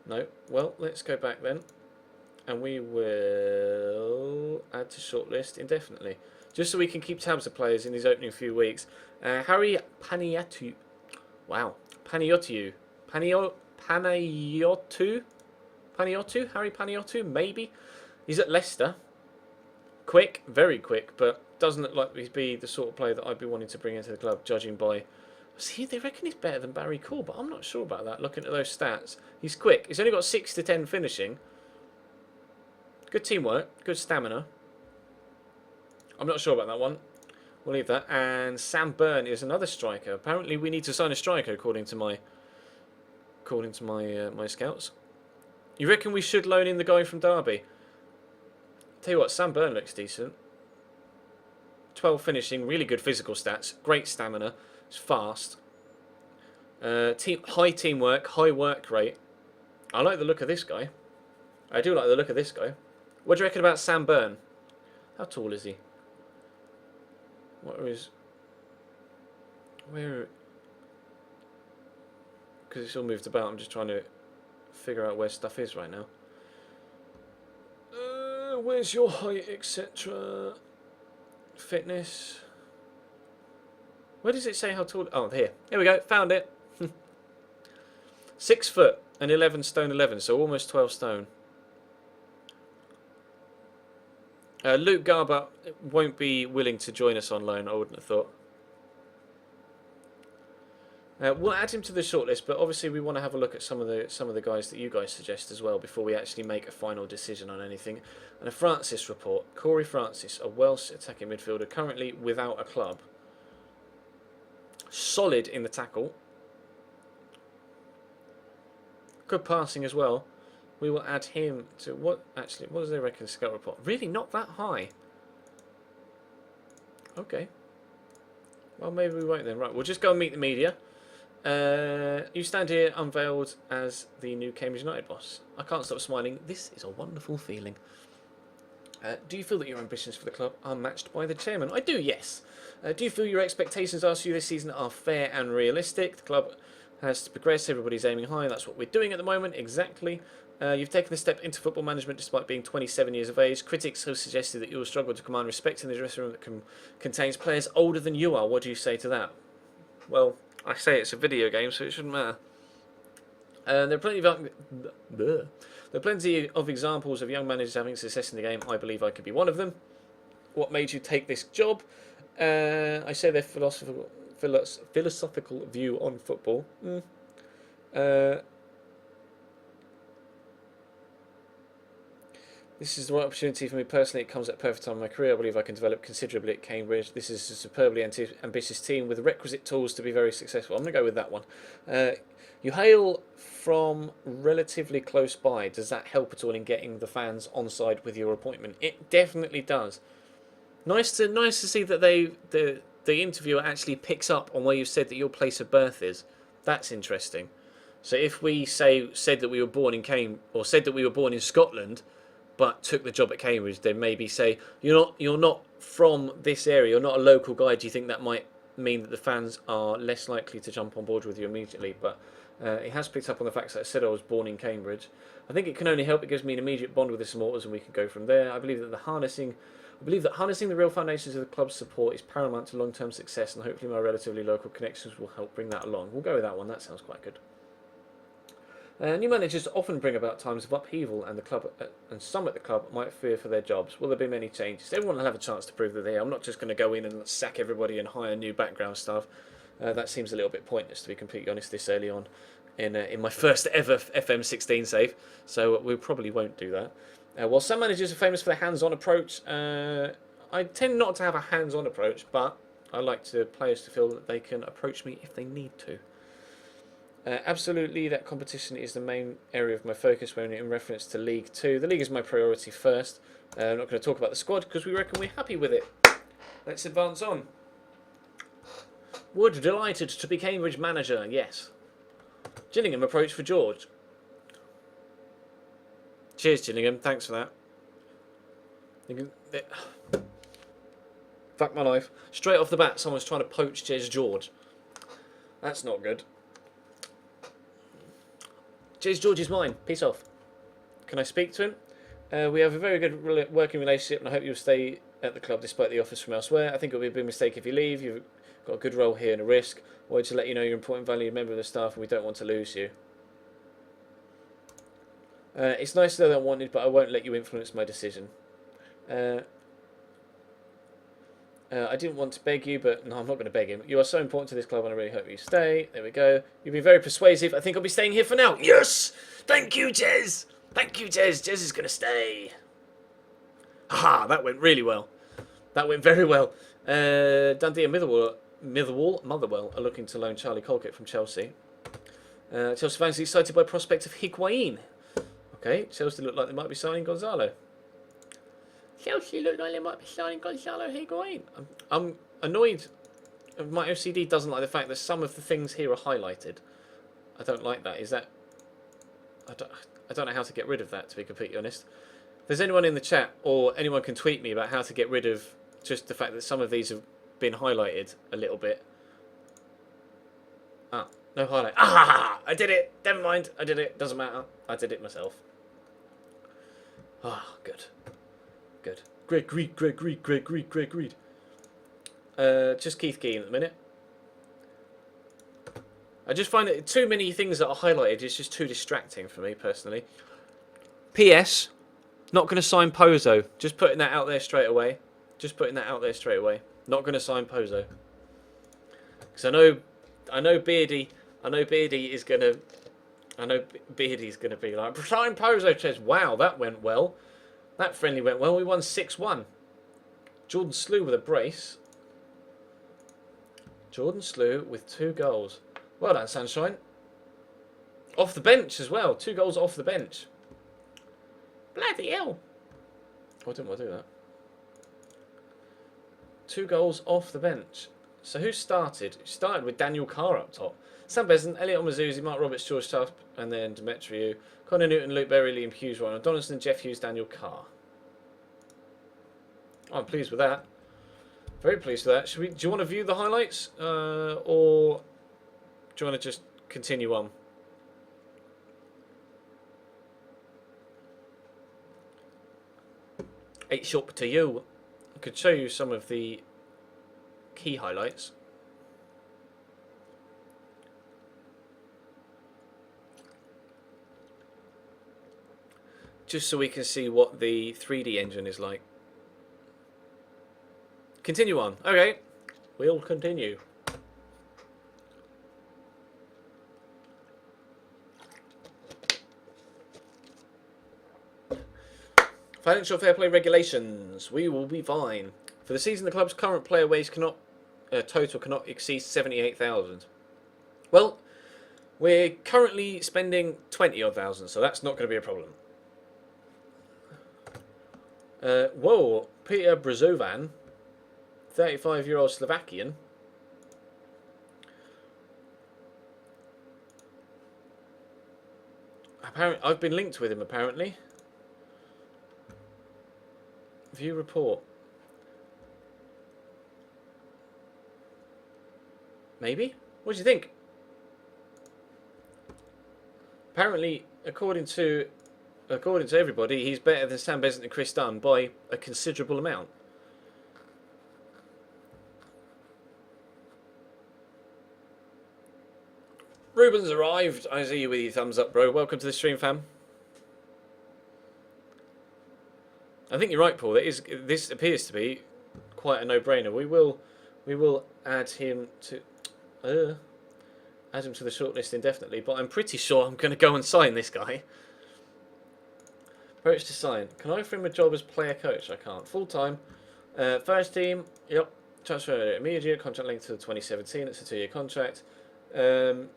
No. Well, let's go back then, and we will add to shortlist indefinitely, just so we can keep tabs of players in these opening few weeks. Harry Panayiotou. Wow, Panayiotou. Panayiotou. Harry Panayiotou, maybe. He's at Leicester. Quick, very quick, but doesn't look like he'd be the sort of player that I'd be wanting to bring into the club, judging by... See, they reckon he's better than Barry Cole, but I'm not sure about that, looking at those stats. He's quick. He's only got 6 to 10 finishing. Good teamwork, good stamina. I'm not sure about that one. We'll leave that. And Sam Byrne is another striker. Apparently we need to sign a striker, according to my my scouts. You reckon we should loan in the guy from Derby? Tell you what, Sam Byrne looks decent. 12 finishing, really good physical stats, great stamina, it's fast. High teamwork, high work rate. I like the look of this guy. I do like the look of this guy. What do you reckon about Sam Byrne? How tall is he? What are his... Where... Because it's all moved about, I'm just trying to figure out where stuff is right now. Where's your height, etc. Fitness. Where does it say how tall... Oh, here. Here we go, found it. 6 foot and 11 stone 11, so almost 12 stone. Luke Garber won't be willing to join us on loan, I wouldn't have thought. We'll add him to the shortlist, but obviously we want to have a look at some of the guys that you guys suggest as well before we actually make a final decision on anything. And a Francis report. Corey Francis, a Welsh attacking midfielder, currently without a club. Solid in the tackle. Good passing as well. We will add him to what does they reckon scout report? Really not that high. Okay. Well, maybe we won't then. Right, we'll just go and meet the media. You stand here unveiled as the new Cambridge United boss. I can't stop smiling. This is a wonderful feeling. Do you feel that your ambitions for the club are matched by the chairman? I do, yes. Do you feel your expectations asked you this season are fair and realistic? The club has to progress. Everybody's aiming high. That's what we're doing at the moment. Exactly. You've taken a step into football management despite being 27 years of age. Critics have suggested that you will struggle to command respect in the dressing room that contains players older than you are. What do you say to that? Well, I say it's a video game, so it shouldn't matter. There are plenty of examples of young managers having success in the game. I believe I could be one of them. What made you take this job? I say their philosophical view on football. This is the right opportunity for me personally. It comes at a perfect time in my career. I believe I can develop considerably at Cambridge. This is a superbly ambitious team with the requisite tools to be very successful. I'm going to go with that one. You hail from relatively close by. Does that help at all in getting the fans on side with your appointment? It definitely does. Nice to see that the interviewer actually picks up on where you said that your place of birth is. That's interesting. So if we said that we were born in Cambridge, or said that we were born in Scotland, but took the job at Cambridge, then maybe say you're not from this area, you're not a local guy. Do you think that might mean that the fans are less likely to jump on board with you immediately? But it has picked up on the fact that I said I was born in Cambridge. I think it can only help. It gives me an immediate bond with the supporters, and we can go from there. I believe that harnessing the real foundations of the club's support is paramount to long-term success, and hopefully my relatively local connections will help bring that along. We'll go with that one. That sounds quite good. New managers often bring about times of upheaval, and the club and some at the club might fear for their jobs. Will there be many changes? Everyone will have a chance to prove that they are. I'm not just going to go in and sack everybody and hire new background staff. That seems a little bit pointless, to be completely honest, this early on in my first ever FM16 save. So we probably won't do that. While some managers are famous for their hands-on approach, I tend not to have a hands-on approach, but I like players to feel that they can approach me if they need to. Absolutely, that competition is the main area of my focus when in reference to League 2. The league is my priority first. I'm not going to talk about the squad because we reckon we're happy with it. Let's advance on. Wood, delighted to be Cambridge manager, yes. Gillingham approach for George. Cheers, Gillingham, thanks for that. Fuck my life. Straight off the bat, someone's trying to poach Jez George. That's not good. Jez George is mine. Peace off. Can I speak to him? We have a very good working relationship, and I hope you'll stay at the club despite the offers from elsewhere. I think it would be a big mistake if you leave. You've got a good role here and a risk. I wanted to let you know you're an important valued member of the staff, and we don't want to lose you. It's nice to know that I'm wanted, but I won't let you influence my decision. I didn't want to beg you, but no, I'm not going to beg him. You are so important to this club, and I really hope you stay. There we go. You've been very persuasive. I think I'll be staying here for now. Yes! Thank you, Jez! Thank you, Jez. Jez is going to stay. Haha, that went really well. That went very well. Dundee and Motherwell are looking to loan Charlie Colkett from Chelsea. Chelsea fans are excited by prospect of Higuain. Okay, Chelsea look like they might be signing Gonzalo. Chelsea look like they might be signing Gonzalo Higuain. I'm annoyed. My OCD doesn't like the fact that some of the things here are highlighted. I don't like that. Is that... I don't know how to get rid of that, to be completely honest. If there's anyone in the chat, or anyone can tweet me about how to get rid of just the fact that some of these have been highlighted a little bit. Ah, no highlight. Ah, I did it. Never mind. I did it. Doesn't matter. I did it myself. Ah, good. Good. Greg Reed. Just Keith Keane at the minute. I just find that too many things that are highlighted is just too distracting for me personally. P.S. Not going to sign Pozo. Just putting that out there straight away. Not going to sign Pozo. Because I know Beardy is going to... I know Beardy's going to be like, sign Pozo, Ches. Wow, that went well. That friendly went well. We won 6-1. Jordan Slew with a brace. Jordan Slew with 2 goals. Well done, Sunshine. Off the bench as well. 2 goals off the bench. Bloody hell. Oh, I didn't want to do that. 2 goals off the bench. So who started? Started with Daniel Carr up top. Sam Besant, Elliot Omazuzi, Mark Roberts, George Tuff, and then Demetriou, Connor Newton, Luke Berry, Liam Hughes, Ryan Donaldson, Jeff Hughes, Daniel Carr. I'm pleased with that. Very pleased with that. Do you want to view the highlights? Or do you want to just continue on? It's up to you. I could show you some of the key highlights. Just so we can see what the 3D engine is like. Continue on. Okay, we'll continue. Financial fair play regulations. We will be fine. For the season, the club's current player wage total cannot exceed 78,000. Well, we're currently spending 20-odd thousand, so that's not going to be a problem. Whoa, Peter Brazovan, 35-year-old Slovakian. Apparently, I've been linked with him, apparently. View report. Maybe? What do you think? Apparently, according to everybody, he's better than Sam Besant and Chris Dunn by a considerable amount. Ruben's arrived. I see you with your thumbs up, bro. Welcome to the stream, fam. I think you're right, Paul. This appears to be quite a no-brainer. We will add him to the shortlist indefinitely. But I'm pretty sure I'm going to go and sign this guy. Approach to sign. Can I offer him a job as player coach? I can't. Full time. First team. Yep. Transfer immediate. Contract length to 2017. It's a 2-year contract. Pardon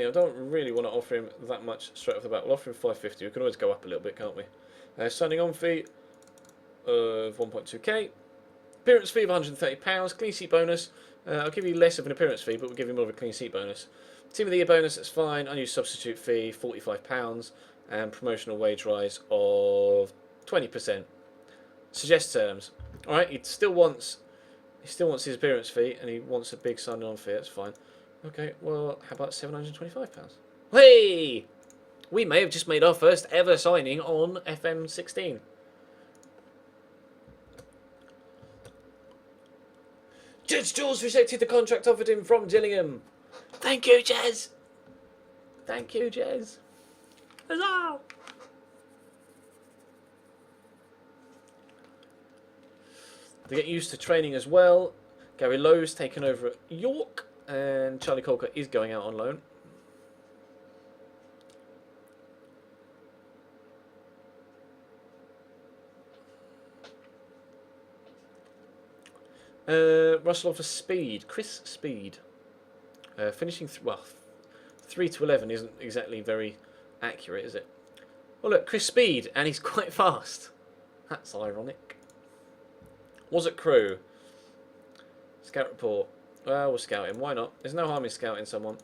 me. I don't really want to offer him that much straight off the bat. We'll offer him 550. We can always go up a little bit, can't we? Signing on fee of 1.2k. Appearance fee of £130. Clean sheet bonus. I'll give you less of an appearance fee, but we'll give you more of a clean sheet bonus. Team of the year bonus, that's fine. Unused substitute fee, £45. And promotional wage rise of 20%. Suggest terms. Alright, he still wants his appearance fee, and he wants a big signing on fee, that's fine. Okay, well, how about £725? Hey! We may have just made our first ever signing on FM16. Judge Jules rejected the contract offered him from Gillingham. Thank you, Jez. Thank you, Jez. Huzzah! They get used to training as well. Gary Lowe's taken over at York, and Charlie Colker is going out on loan. Russell offers Speed. Chris Speed. Finishing, 3 to 11 isn't exactly very accurate, is it? Well, look, Chris Speed, and he's quite fast. That's ironic. Was it crew? Scout report. Well, we'll scout him. Why not? There's no harm in scouting someone.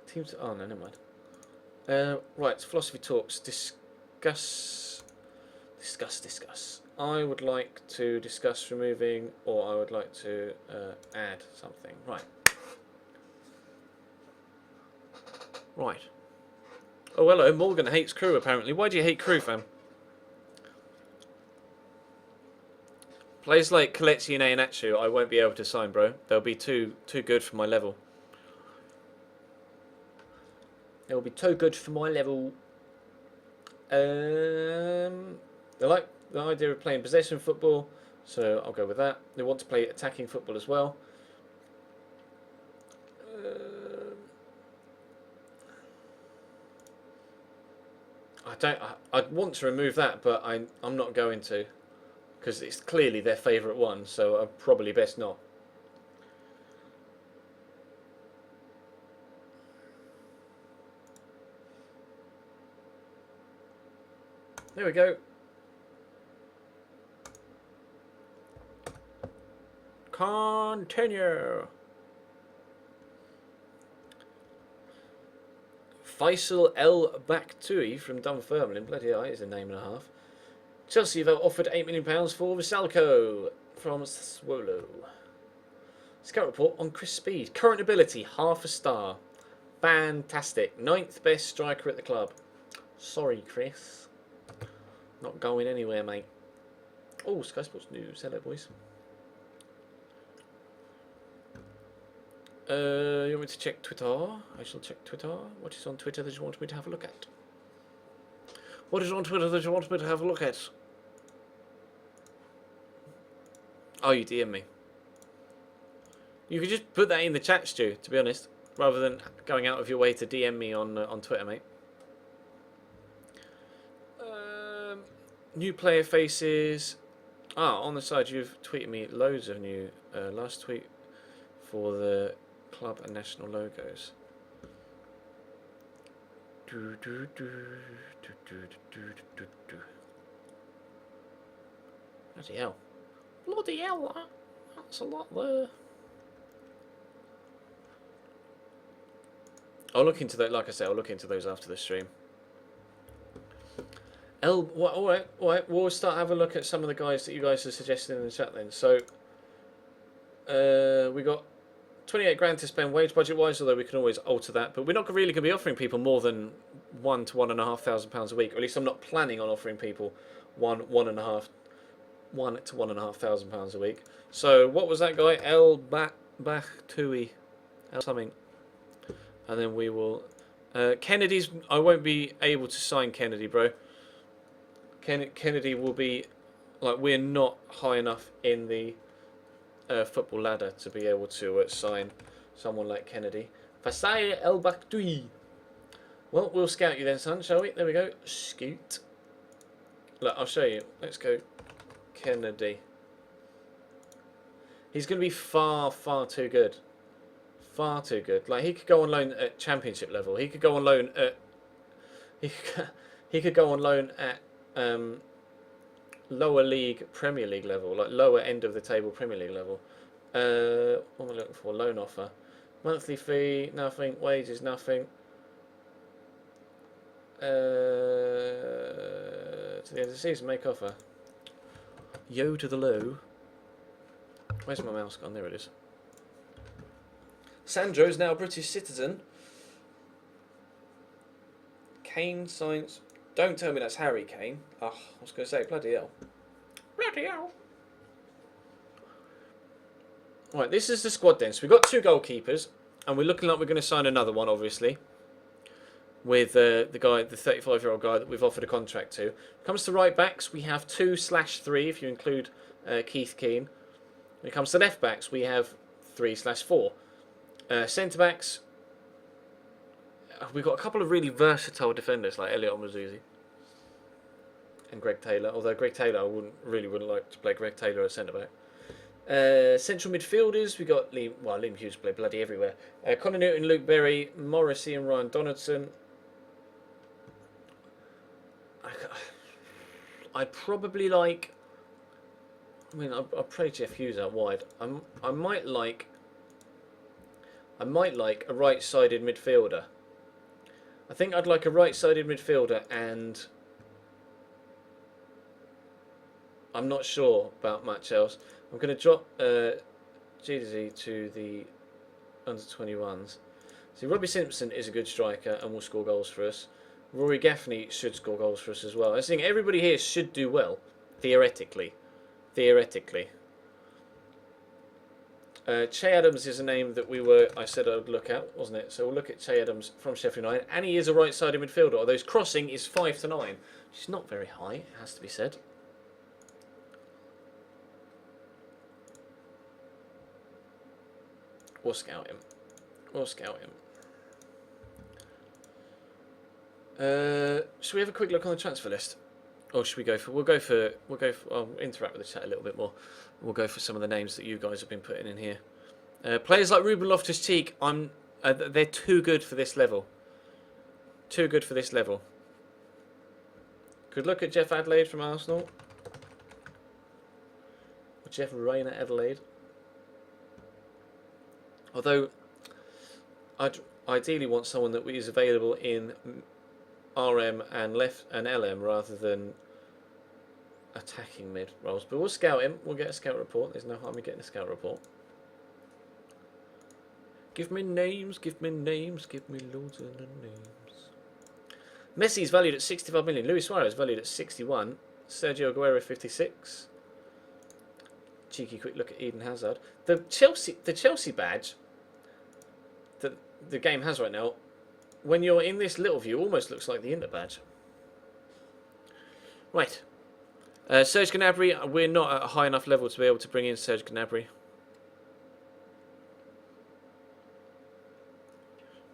Teams. Oh no, never mind. Right, philosophy talks. Discuss. I would like to discuss removing, or I would like to add something. Right. Right. Oh, hello. Morgan hates crew, apparently. Why do you hate crew, fam? Players like Kalechi and Iheanacho, I won't be able to sign, bro. They'll be too good for my level. They'll be too good for my level. They like the idea of playing possession football, so I'll go with that. They want to play attacking football as well. I'd want to remove that, but I'm not going to, because it's clearly their favourite one, so I'm probably best not. There we go. Continue. Faisal El Baktui from Dunfermline. Bloody hell, that is a name and a half. Chelsea have offered £8 million for Visalco from Swallow. Scout report on Chris Speed. Current ability, half a star. Fantastic. 9th best striker at the club. Sorry, Chris. Not going anywhere, mate. Oh, Sky Sports News. Hello, boys. You want me to check Twitter? I shall check Twitter. What is on Twitter that you want me to have a look at? What is on Twitter that you want me to have a look at? Oh, you DM me. You could just put that in the chat, Stu, to be honest, rather than going out of your way to DM me on Twitter, mate. New player faces. On the side, you've tweeted me loads of new. Last tweet for the club and national logos. Bloody hell. Bloody hell, that's a lot there. I'll look into that, like I said, I'll look into those after the stream. Alright, we'll start having a look at some of the guys that you guys are suggesting in the chat then. So, we got 28 grand to spend wage budget wise, although we can always alter that. But we're not really going to be offering people more than £1,000 to £1,500 a week. Or at least I'm not planning on offering people £1,500 to £1,500 a week. So what was that guy? El Bachtui, El something. And then we will. Kennedy's. I won't be able to sign Kennedy, bro. Kennedy will be like, we're not high enough in the football ladder to be able to sign someone like Kennedy. Fasaye El Baktui. Well, we'll scout you then, son, shall we? There we go. Scoot. Look, I'll show you. Let's go. Kennedy. He's going to be far, far too good. Far too good. Like, he could go on loan at championship level. He could go on loan at. He could go on loan at lower league Premier League level, like lower end of the table Premier League level. What am I looking for? Loan offer. Monthly fee, nothing. Wages, nothing. To the end of the season, make offer. Yo to the low. Where's my mouse gone? There it is. Sandro's now a British citizen. Kane signs. Don't tell me that's Harry Kane. Oh, I was going to say, bloody hell. Bloody hell. Right, this is the squad then. So we've got 2 goalkeepers, and we're looking like we're going to sign another one, obviously, with the guy, the 35-year-old guy that we've offered a contract to. When it comes to right backs, we have 2/3 if you include Keith Keane. When it comes to left backs, we have 3/4. Centre backs. We've got a couple of really versatile defenders like Elliot Omazuzi and Greg Taylor. Although Greg Taylor, I wouldn't like to play Greg Taylor as centre back. Central midfielders, we got Liam Hughes played bloody everywhere. Connor Newton, Luke Berry, Morrissey and Ryan Donaldson. I'd probably like... I mean, I'll play Jeff Hughes out wide. I might like a right-sided midfielder. I think I'd like a right-sided midfielder, and I'm not sure about much else. I'm going to drop GDZ to the under-21s. See, Robbie Simpson is a good striker and will score goals for us. Rory Gaffney should score goals for us as well. I think everybody here should do well, theoretically. Theoretically. Che Adams is a name that I said I would look at, wasn't it? So we'll look at Che Adams from Sheffield United, and he is a right-sided midfielder. Although his crossing is 5 to 9, which is not very high, it has to be said. We'll scout him. We'll scout him. Should we have a quick look on the transfer list? Or should we go for... I'll interact with the chat a little bit more. We'll go for some of the names that you guys have been putting in here. Players like Ruben Loftus-Cheek, they're too good for this level. Too good for this level. Good look at Jeff Adelaide from Arsenal. Or Jeff Rayner Adelaide. Although, I'd ideally want someone that is available in RM and LM rather than attacking mid roles. But we'll scout him. We'll get a scout report. There's no harm in getting a scout report. Give me names, give me names, give me loads of names. Messi's valued at 65 million. Luis Suarez valued at 61. Sergio Aguero 56. Cheeky quick look at Eden Hazard. The Chelsea badge that the game has right now, when you're in this little view, almost looks like the Inter badge. Right. Serge Gnabry, we're not at a high enough level to be able to bring in Serge Gnabry.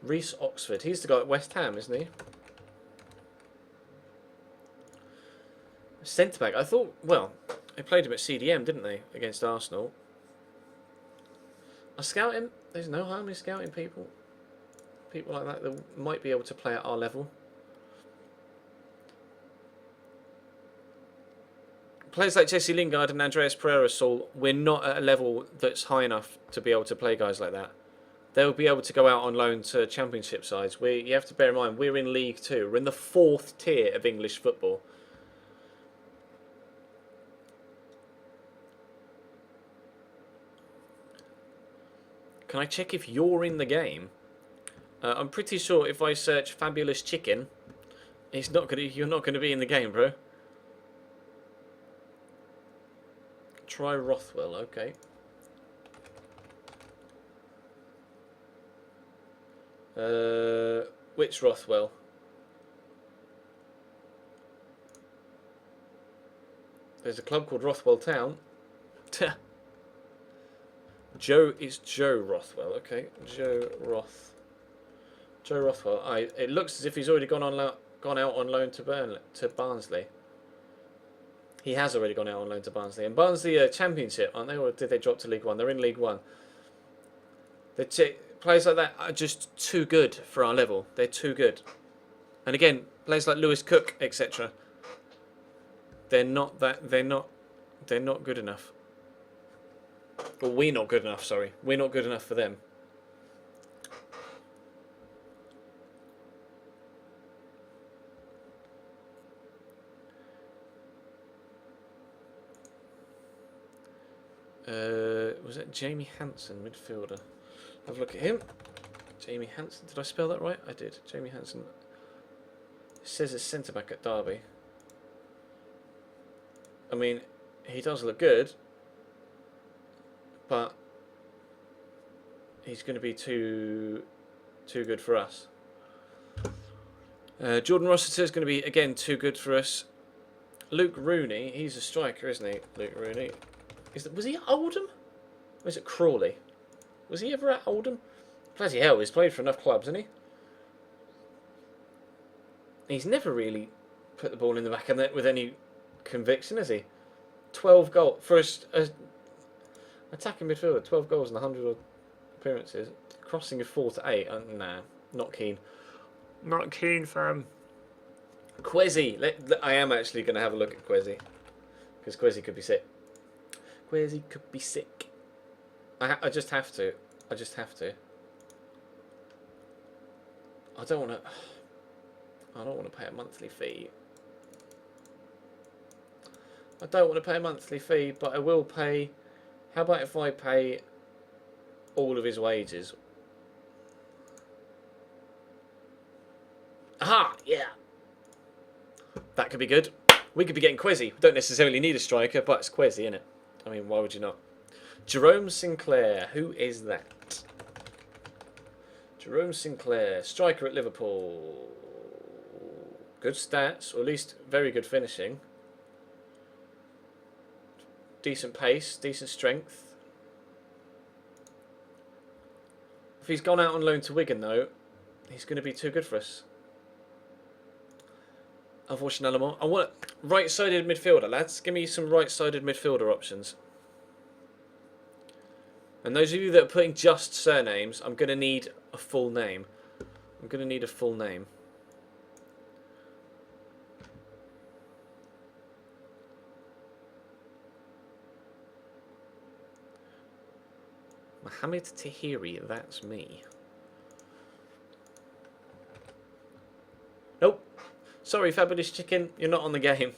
Reece Oxford, he's the guy at West Ham, isn't he? Centre back, I thought, well, they played him at CDM, didn't they, against Arsenal? I scout him. There's no harm in scouting people. People like that might be able to play at our level. Players like Jesse Lingard and Andreas Pereira, Saul, we're not at a level that's high enough to be able to play guys like that. They'll be able to go out on loan to championship sides. You have to bear in mind, we're in League 2. We're in the 4th tier of English football. Can I check if you're in the game? I'm pretty sure if I search Fabulous Chicken, you're not gonna be in the game, bro. Try Rothwell, okay. Which Rothwell? There's a club called Rothwell Town. Joe Rothwell, okay. Joe Rothwell. It looks as if he's already gone out on loan to Barnsley. He has already gone out on loan to Barnsley. And Barnsley are Championship, aren't they? Or did they drop to League 1? They're in League 1. Players like that are just too good for our level. They're too good. And again, players like Lewis Cook, etc. They're not good enough. Well, we're not good enough, sorry. We're not good enough for them. Was it Jamie Hansen, midfielder? Have a look at him. Jamie Hansen. Did I spell that right? I did. Jamie Hansen. It says it's centre back at Derby. I mean, he does look good, but he's going to be too good for us. Jordan Rossiter is going to be, again, too good for us. Luke Rooney, he's a striker, isn't he? Luke Rooney. Was he at Oldham? Or is it Crawley? Was he ever at Oldham? Bloody hell, he's played for enough clubs, hasn't he? He's never really put the ball in the back of the net with any conviction, has he? 12 goals. Attacking midfielder, 12 goals and 100 odd appearances. Crossing is 4 to 8. Nah, not keen. Not keen, fam. Quezzy. I am actually going to have a look at Quezzy. Because Quezzy could be sick. Quezzy could be sick. I just have to. I just have to. I don't want to pay a monthly fee. I don't want to pay a monthly fee, but I will pay. How about if I pay all of his wages? Aha! Yeah! That could be good. We could be getting Quezzy. We don't necessarily need a striker, but it's Quezzy, isn't it? I mean, why would you not? Jerome Sinclair. Who is that? Jerome Sinclair. Striker at Liverpool. Good stats, or at least very good finishing. Decent pace, decent strength. If he's gone out on loan to Wigan, though, he's going to be too good for us. Unfortunately, I want right-sided midfielder, lads. Give me some right-sided midfielder options. And those of you that are putting just surnames, I'm going to need a full name. I'm going to need a full name. Mohamed Tahiri, that's me. Nope. Sorry, Fabulous Chicken, you're not on the game.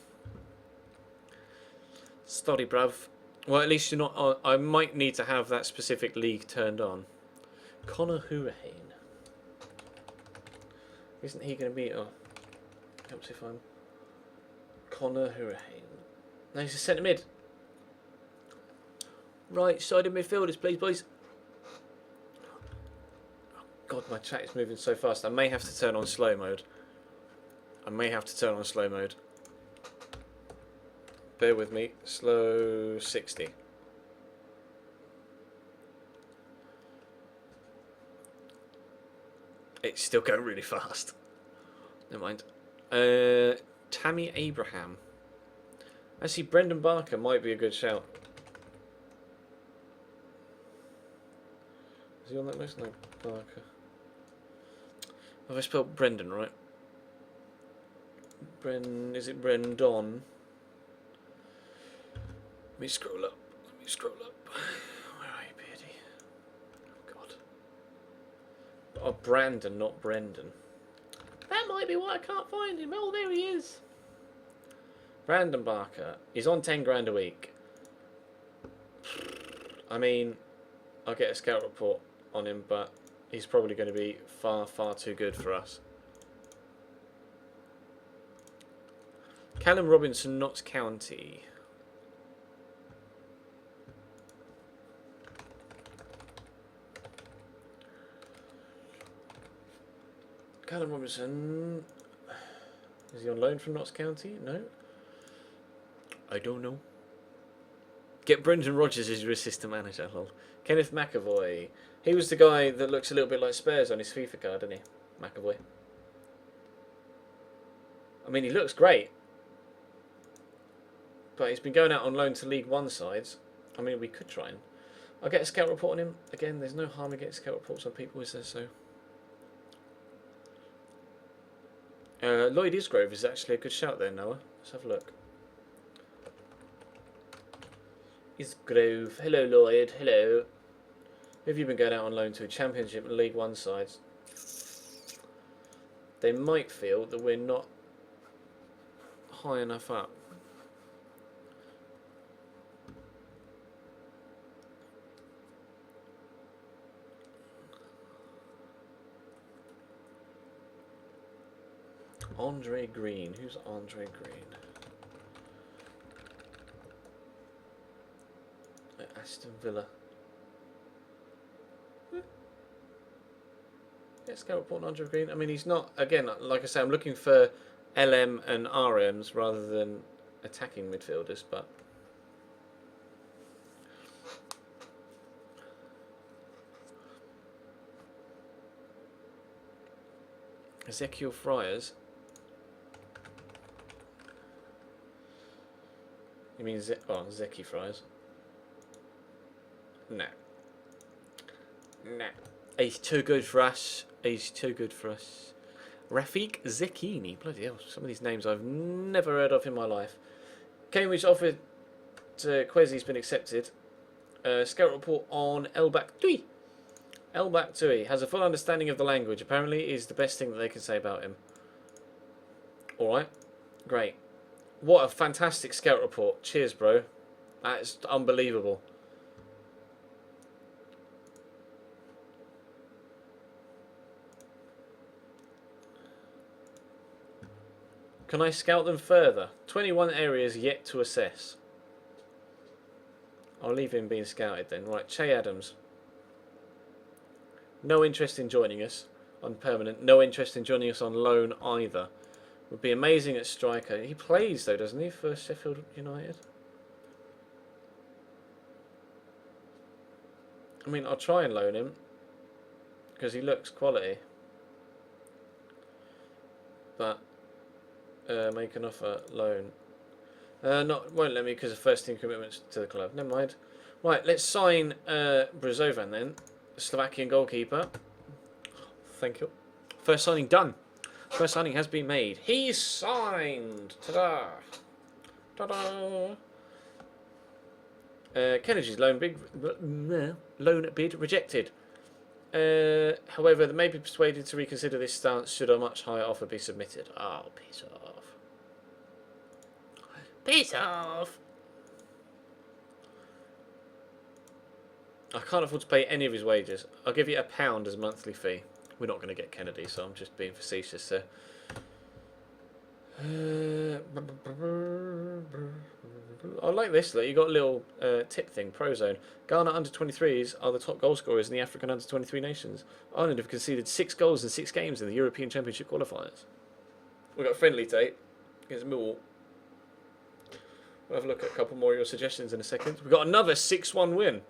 Sorry, bruv. Well, at least you're not on. I might need to have that specific league turned on. Conor Hurricane. Isn't he going to be... Oh, helps if I'm... Conor Hurricane. No, he's a centre mid. Right-sided midfielders, please, boys. Oh, God, my chat is moving so fast. I may have to turn on slow mode. Bear with me. Slow 60. It's still going really fast. Never mind. Tammy Abraham. Actually, Brendan Barker might be a good shout. Is he on that list? No, Barker. Have I spelled Brendan right? Is it Brendon? Let me scroll up. Where are you, Beardy? Oh, God. Oh, Brandon, not Brendan. That might be why I can't find him. Oh, there he is. Brandon Barker. He's on 10 grand a week. I mean, I'll get a scout report on him, but he's probably going to be far, far too good for us. Callum Robinson, Notts County. Callum Robinson. Is he on loan from Notts County? No. I don't know. Get Brendan Rodgers as your assistant manager. Lol. Kenneth McAvoy. He was the guy that looks a little bit like Spurs on his FIFA card, doesn't he? McAvoy. I mean, he looks great. But he's been going out on loan to League One sides. I mean, we could try and... I'll get a scout report on him. Again, there's no harm in getting scout reports on people, is there? So... Lloyd Isgrove is actually a good shout there, Noah. Let's have a look. Isgrove. Hello, Lloyd. Hello. Who have you been going out on loan to? Championship and League One sides. They might feel that we're not high enough up. Andre Green. Who's Andre Green? Aston Villa. Yeah, scout report on Andre Green. I mean, he's not... Again, like I say, I'm looking for LM and RMs rather than attacking midfielders, but... Ezekiel Friars. You mean Zeki Friars? No. No. He's too good for us. He's too good for us. Rafik Zekini. Bloody hell. Some of these names I've never heard of in my life. Cambridge offered to Quesi's been accepted. Scout report on Elbak Tui. Elbak Tui has a full understanding of the language. Apparently is the best thing that they can say about him. Alright. Great. What a fantastic scout report. Cheers, bro. That's unbelievable. Can I scout them further? 21 areas yet to assess. I'll leave him being scouted then. Right, Che Adams. No interest in joining us on permanent. No interest in joining us on loan either. Would be amazing at striker. He plays though, doesn't he, for Sheffield United? I mean, I'll try and loan him because he looks quality. But make an offer loan. Won't let me because of first team commitments to the club. Never mind. Right, let's sign Brazovan then, the Slovakian goalkeeper. Thank you. First signing done. First signing has been made. He's signed. Ta-da! Ta-da! Kennedy's loan bid rejected. However, they may be persuaded to reconsider this stance should a much higher offer be submitted. Oh, piss off. Piss off! I can't afford to pay any of his wages. I'll give you £1 as a monthly fee. We're not going to get Kennedy, so I'm just being facetious there. I like this. Look, you got a little tip thing. Pro Zone. Ghana under 23s are the top goal scorers in the African under 23 nations. Ireland have conceded 6 goals in 6 games in the European Championship qualifiers. We've got a friendly tape against Millwall. We'll have a look at a couple more of your suggestions in a second. We've got another 6-1 win.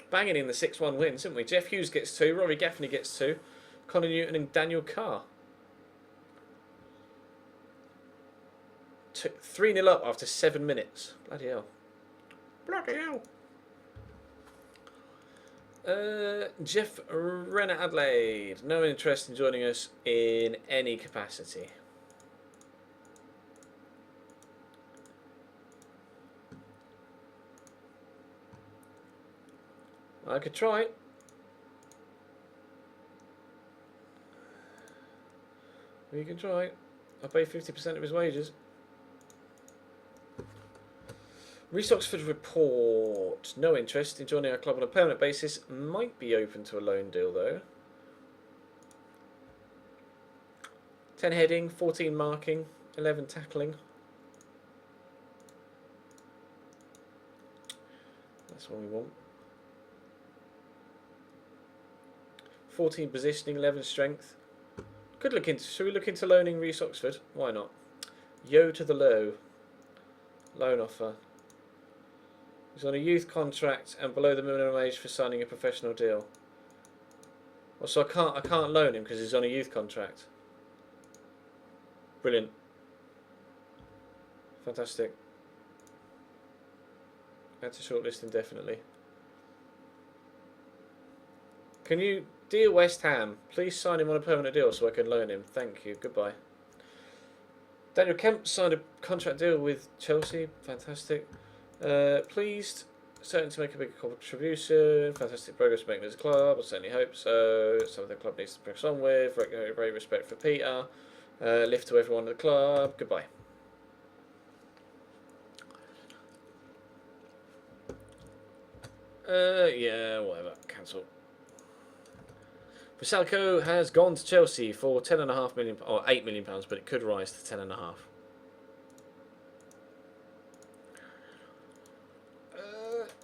Banging in the 6-1 wins, haven't we? Jeff Hughes gets 2. Rory Gaffney gets 2. Connor Newton and Daniel Carr. 3-0 up after 7 minutes. Bloody hell. Bloody hell. Jeff Renner Adelaide. No interest in joining us in any capacity. I could try. We can try. I'll pay 50% of his wages. Reece Oxford report. No interest in joining our club on a permanent basis. Might be open to a loan deal though. 10 heading, 14 marking, 11 tackling. That's what we want. 14 positioning, 11 strength. Could look into. Should we look into loaning Reece Oxford? Why not? Yo to the low. Loan offer. He's on a youth contract and below the minimum age for signing a professional deal. Well, so I can't loan him because he's on a youth contract. Brilliant. Fantastic. Add to shortlist indefinitely. Can you, dear West Ham, please sign him on a permanent deal so I can loan him? Thank you. Goodbye. Daniel Kemp signed a contract deal with Chelsea. Fantastic. Pleased. Certain to make a big contribution. Fantastic progress making as a club. I certainly hope so. Something the club needs to press on with. Great respect for Peter. Lift to everyone at the club. Goodbye. Yeah, whatever. Cancel. Brisalko has gone to Chelsea for £10.5 million, or £8 million, but it could rise to 10.5.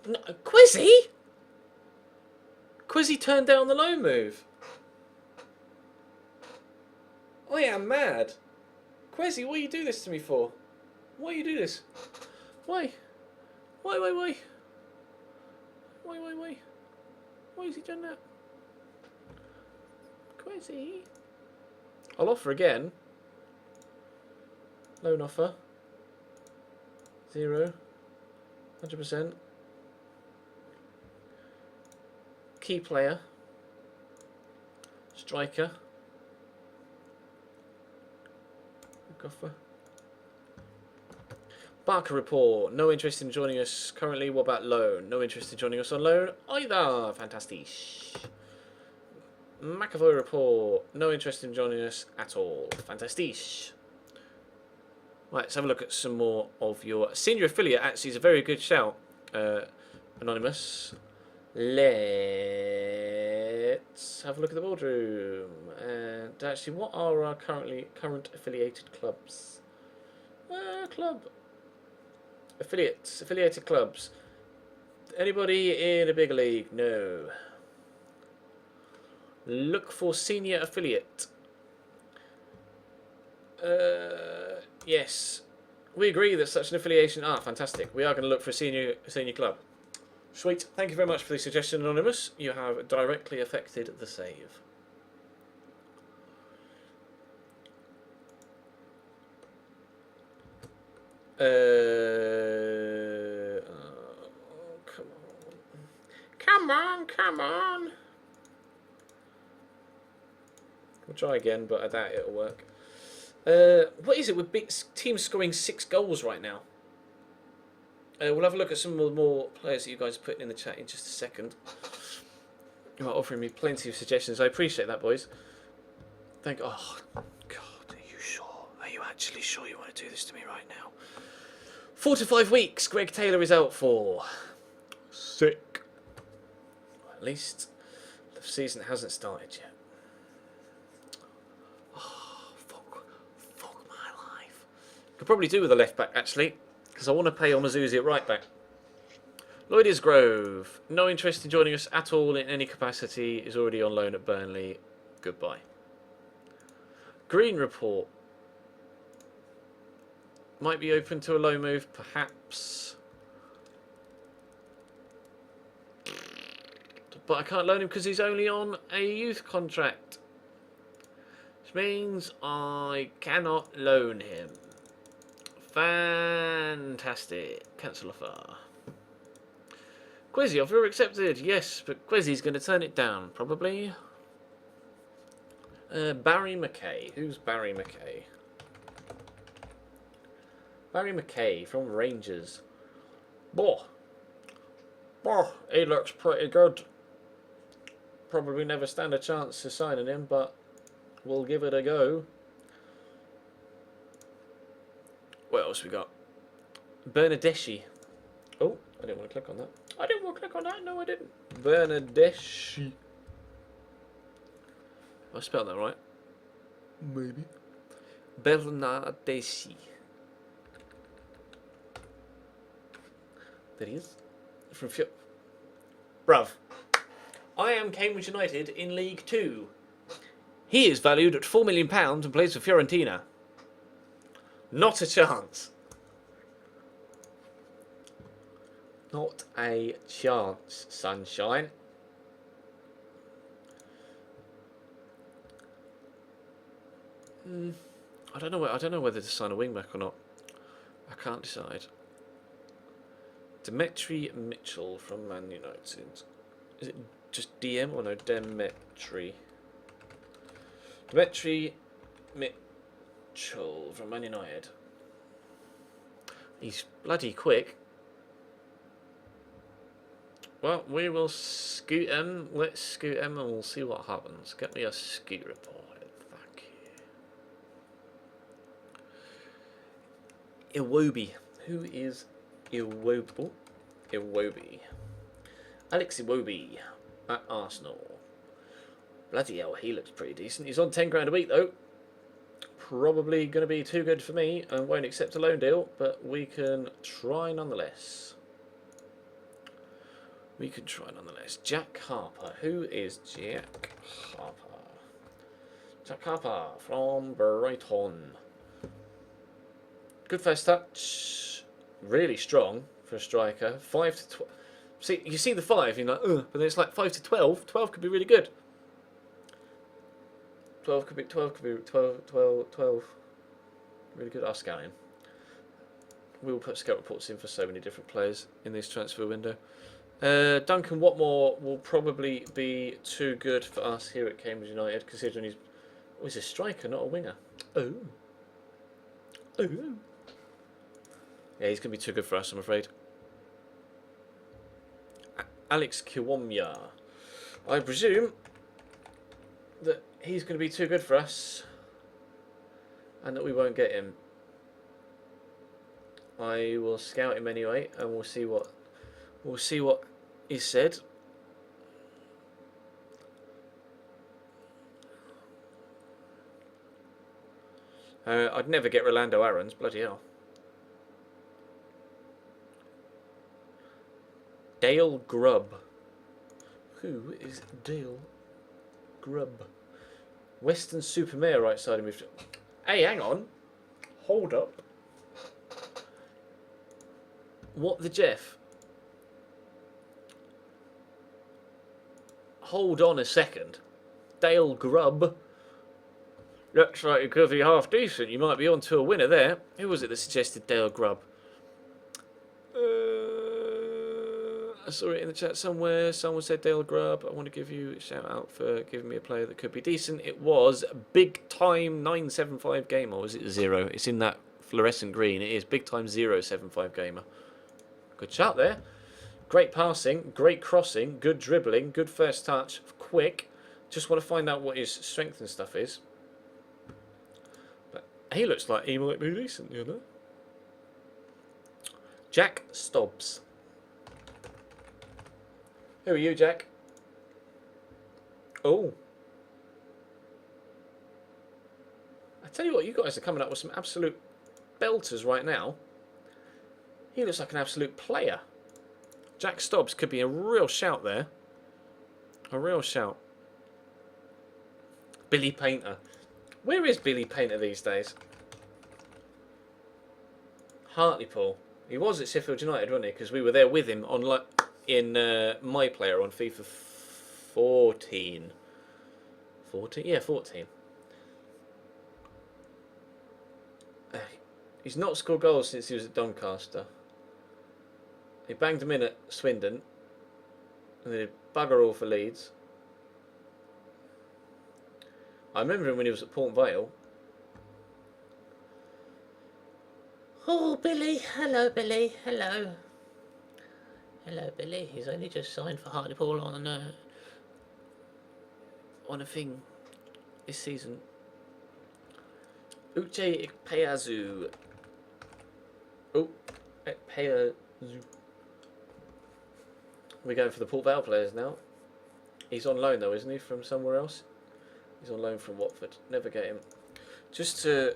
No, Quizzy? Quizzy turned down the loan move. I am mad. Quizzy, what do you do this to me for? Why you do this? Why? Why? Why has he done that? Quizzy. I'll offer again. Loan offer. 0. 100%. key player, striker, Goffer. Barker report. No interest in joining us currently. What about loan? No interest in joining us on loan either. Fantastic. McAvoy report. No interest in joining us at all. Fantastic. Right, let's have a look at some more of your senior affiliate. Actually, is a very good shout. Anonymous. Let's have a look at the boardroom. And actually, what are our current affiliated clubs? Affiliated clubs. Anybody in a big league? No. Look for senior affiliate. Yes. We agree that such an affiliation... Ah, fantastic. We are going to look for a senior club. Sweet. Thank you very much for the suggestion, Anonymous. You have directly affected the save. Come on. We'll try again, but I doubt it'll work. What is it with big teams scoring 6 goals right now? We'll have a look at some more players that you guys are putting in the chat in just a second. You are offering me plenty of suggestions. I appreciate that, boys. Oh, God, are you sure? Are you actually sure you want to do this to me right now? 4 to 5 weeks. Greg Taylor is out for. Sick. At least the season hasn't started yet. Oh, fuck my life. Could probably do with a left back, actually, because I want to pay Omazuzi at right back. Lloyd Isgrove. No interest in joining us at all in any capacity. Is already on loan at Burnley. Goodbye. Green report. Might be open to a low move, perhaps. But I can't loan him because he's only on a youth contract. Which means I cannot loan him. Fantastic. Cancel offer. Quizzy offer accepted. Yes, but Quizzy's going to turn it down, probably. Barry McKay. Who's Barry McKay? Barry McKay from Rangers. Boah, he looks pretty good. Probably never stand a chance of signing him, but we'll give it a go. What else we got? Bernadeschi. Oh, I didn't want to click on that. No, I didn't. Bernadeschi. I spelled that right? Maybe. Bernadeschi. There he is. From Bruv. I am Cambridge United in League 2. He is valued at £4 million and plays for Fiorentina. Not a chance. Not a chance, sunshine. I don't know whether to sign a wingback or not. I can't decide. Demetri Mitchell from Man United. Is it just DM or no? Demetri Mitchell from Man United. He's bloody quick. Well, we will scoot him. Let's scoot him and we'll see what happens. Get me a scoot report. Thank you. Iwobi. Who is Iwobi? Oh, Iwobi. Alex Iwobi at Arsenal. Bloody hell, he looks pretty decent. He's on 10 grand a week though. Probably going to be too good for me and won't accept a loan deal, but we can try nonetheless. Jack Harper. Who is Jack Harper? Jack Harper from Brighton. Good first touch. Really strong for a striker. 5 to 12. See, you see the 5, you're like, ugh, but then it's like 5 to 12. 12 could be really good. 12 could be 12. Really good. I'll scout him. We will put scout reports in for so many different players in this transfer window. Duncan Watmore will probably be too good for us here at Cambridge United, considering he's a striker, not a winger. Oh. Oh. Yeah, he's going to be too good for us, I'm afraid. Alex Kiwomya. I presume that he's going to be too good for us and that we won't get him. I will scout him anyway, and we'll see what is said. I'd never get Rolando Aarons, bloody hell. Dale Grubb. Who is Dale Grubb? Western Supermare right side of midfield. Hey, hang on. Hold up. What the Jeff? Hold on a second. Dale Grubb. Looks like it could be half decent. You might be onto a winner there. Who was it that suggested Dale Grubb? I saw it in the chat somewhere. Someone said Dale Grubb. I want to give you a shout out for giving me a player that could be decent. It was Big Time 975 Gamer. Or was it 0? It's in that fluorescent green. It is Big Time 075 Gamer. Good shout there. Great passing, great crossing, good dribbling, good first touch, quick. Just want to find out what his strength and stuff is. But he looks like he might be decent, you know. Jack Stobbs. Who are you, Jack? Oh. I tell you what, you guys are coming up with some absolute belters right now. He looks like an absolute player. Jack Stobbs could be a real shout there. A real shout. Billy Painter. Where is Billy Painter these days? Hartlepool. He was at Sheffield United, wasn't he? Because we were there with him on in My Player on FIFA 14. 14? Yeah, 14. He's not scored goals since he was at Doncaster. He banged him in at Swindon. And then bugger all for Leeds. I remember him when he was at Port Vale. Oh, Billy. Hello, Billy. Hello. Hello, Billy. He's only just signed for Hartlepool on a thing this season. Uche Ikpeazu. Oh, Ikpeazu. We're going for the Port Vale players now. He's on loan though, isn't he, from somewhere else? He's on loan from Watford. Never get him. Just to...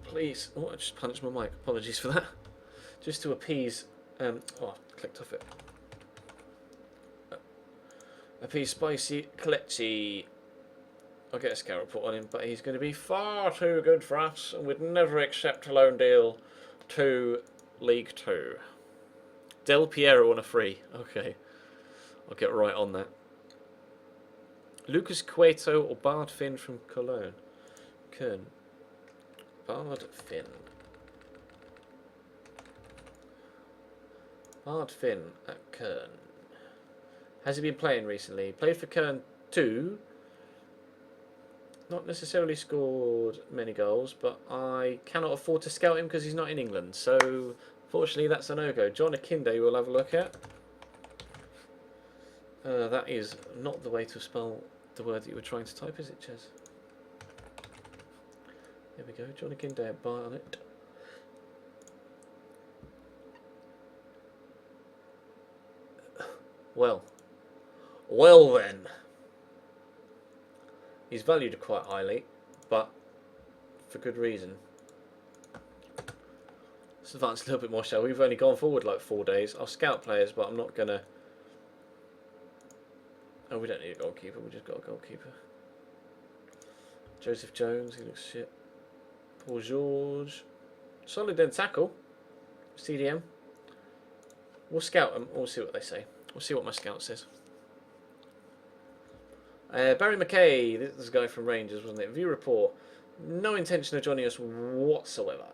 Please... Oh, I just punched my mic. Apologies for that. Just to appease... oh, I clicked off it. Appease Spicy Kelechi. I'll get a scout report on him, but he's going to be far too good for us, and we'd never accept a loan deal to League 2. Del Piero on a free. Okay. I'll get right on that. Lucas Cueto or Bard Finn from Cologne? Kern. Bard Finn. Bard Finn at Kern. Has he been playing recently? Played for Kern 2. Not necessarily scored many goals, but I cannot afford to scout him because he's not in England. So, fortunately, that's a no-go. John Akinde we'll have a look at. That is not the way to spell the word that you were trying to type, is it, Ches? There we go. John Akinde at Barnet. Well then. He's valued quite highly, but for good reason. Let's advance a little bit more, shall we? We've only gone forward like 4 days. I'll scout players, but I'm not going to... Oh, we don't need a goalkeeper. We just got a goalkeeper. Joseph Jones, he looks shit. Paul George. Solid in tackle. CDM. We'll scout them. We'll see what they say. We'll see what my scout says. Barry McKay, this is a guy from Rangers, wasn't it? View report. No intention of joining us whatsoever.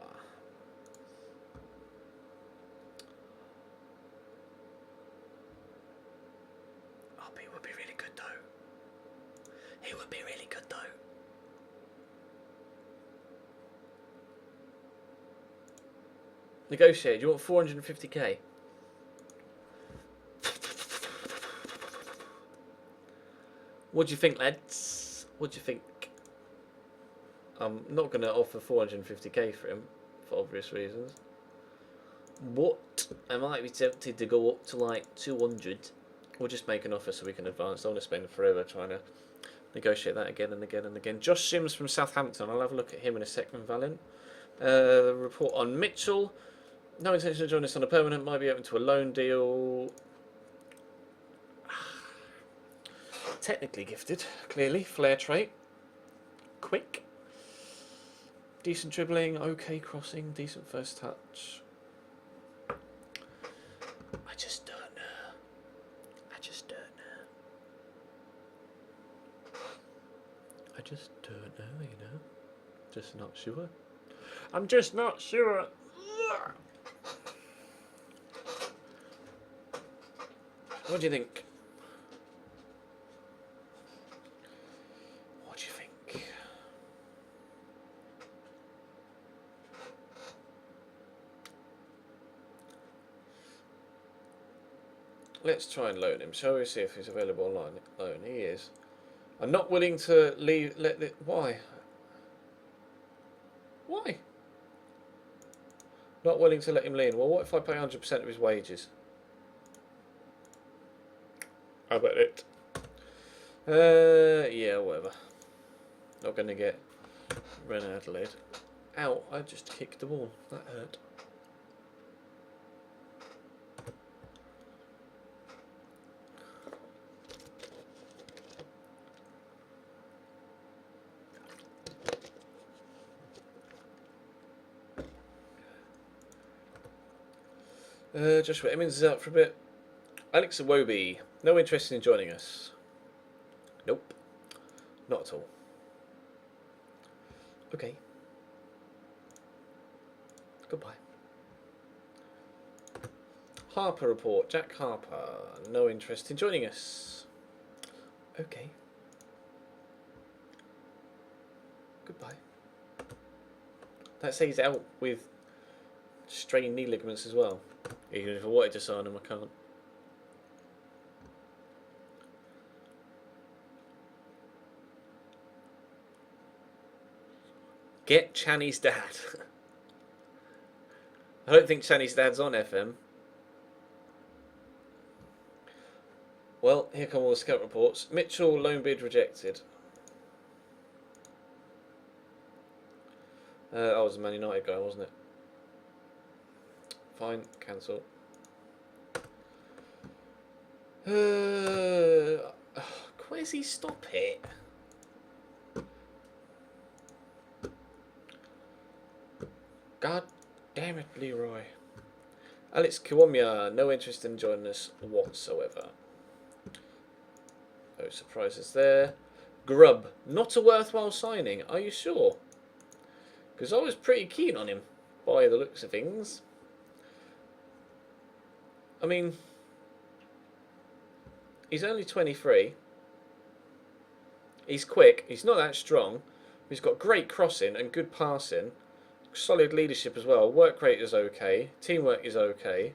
Negotiate. You want 450k? What do you think, lads? What do you think? I'm not going to offer 450k for him, for obvious reasons. But I might be tempted to go up to like 200. We'll just make an offer so we can advance. I don't want to spend forever trying to negotiate that again and again and again. Josh Sims from Southampton. I'll have a look at him in a second, Valen. Report on Mitchell. No intention to join us on a permanent. Might be open to a loan deal. Technically gifted, clearly. Flair trait. Quick. Decent dribbling. Okay crossing. Decent first touch. I just don't know. I just don't know. I just don't know, you know. Just not sure. I'm just not sure. What do you think? What do you think? Let's try and loan him. Shall we see if he's available online? Loan. He is. I'm not willing to leave. Why? Why? Not willing to let him lean. Well, what if I pay 100% of his wages? How about it? Yeah, whatever. Not going to get Ren Adelaide. Ow, I just kicked the wall. That hurt. Joshua Emmons is out for a bit. Alex Iwobi, no interest in joining us. Nope, not at all. Okay. Goodbye. Harper report. Jack Harper, no interest in joining us. Okay. Goodbye. That says he's out with strained knee ligaments as well. Even if I wanted to sign him, I can't. Get Channy's dad. I don't think Channy's dad's on FM. Well, here come all the scout reports. Mitchell, loan bid rejected. I was a Man United guy, wasn't it? Fine, cancel. Quizzy, stop it. God damn it, Leroy. Alex Kiwamia, no interest in joining us whatsoever. No surprises there. Grub, not a worthwhile signing. Are you sure? Because I was pretty keen on him, by the looks of things. I mean, he's only 23. He's quick. He's not that strong. He's got great crossing and good passing. Solid leadership as well. Work rate is okay. Teamwork is okay.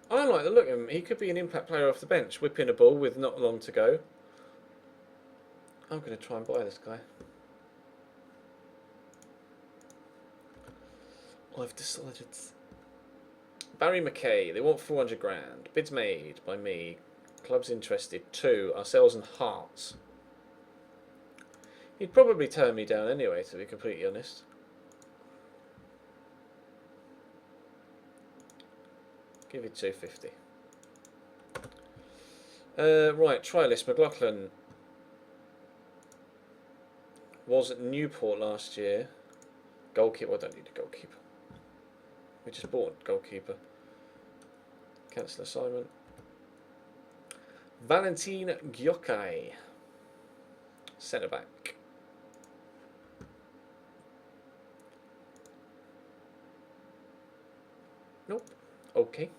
I like the look of him. He could be an impact player off the bench, whipping a ball with not long to go. I'm going to try and buy this guy. I've decided. Barry McKay, they want 400 grand. Bids made by me. Clubs interested. 2. Ourselves and Hearts. He'd probably turn me down anyway, to be completely honest. Give it 250. Right, try list. McLaughlin was at Newport last year. Goalkeeper. I don't need a goalkeeper. We just bought a goalkeeper. Cancel assignment. Valentin Gyokai, centre back. Nope. Okay.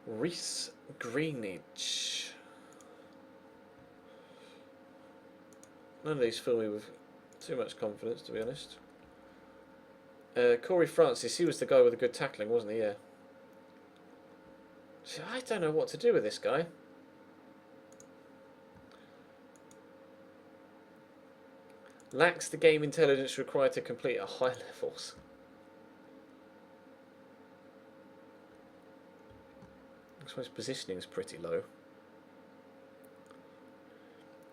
Reece Greenidge. None of these fill me with too much confidence, to be honest. Corey Francis, he was the guy with the good tackling, wasn't he? Yeah. See, I don't know what to do with this guy. Lacks the game intelligence required to complete at high levels. I suppose positioning is pretty low.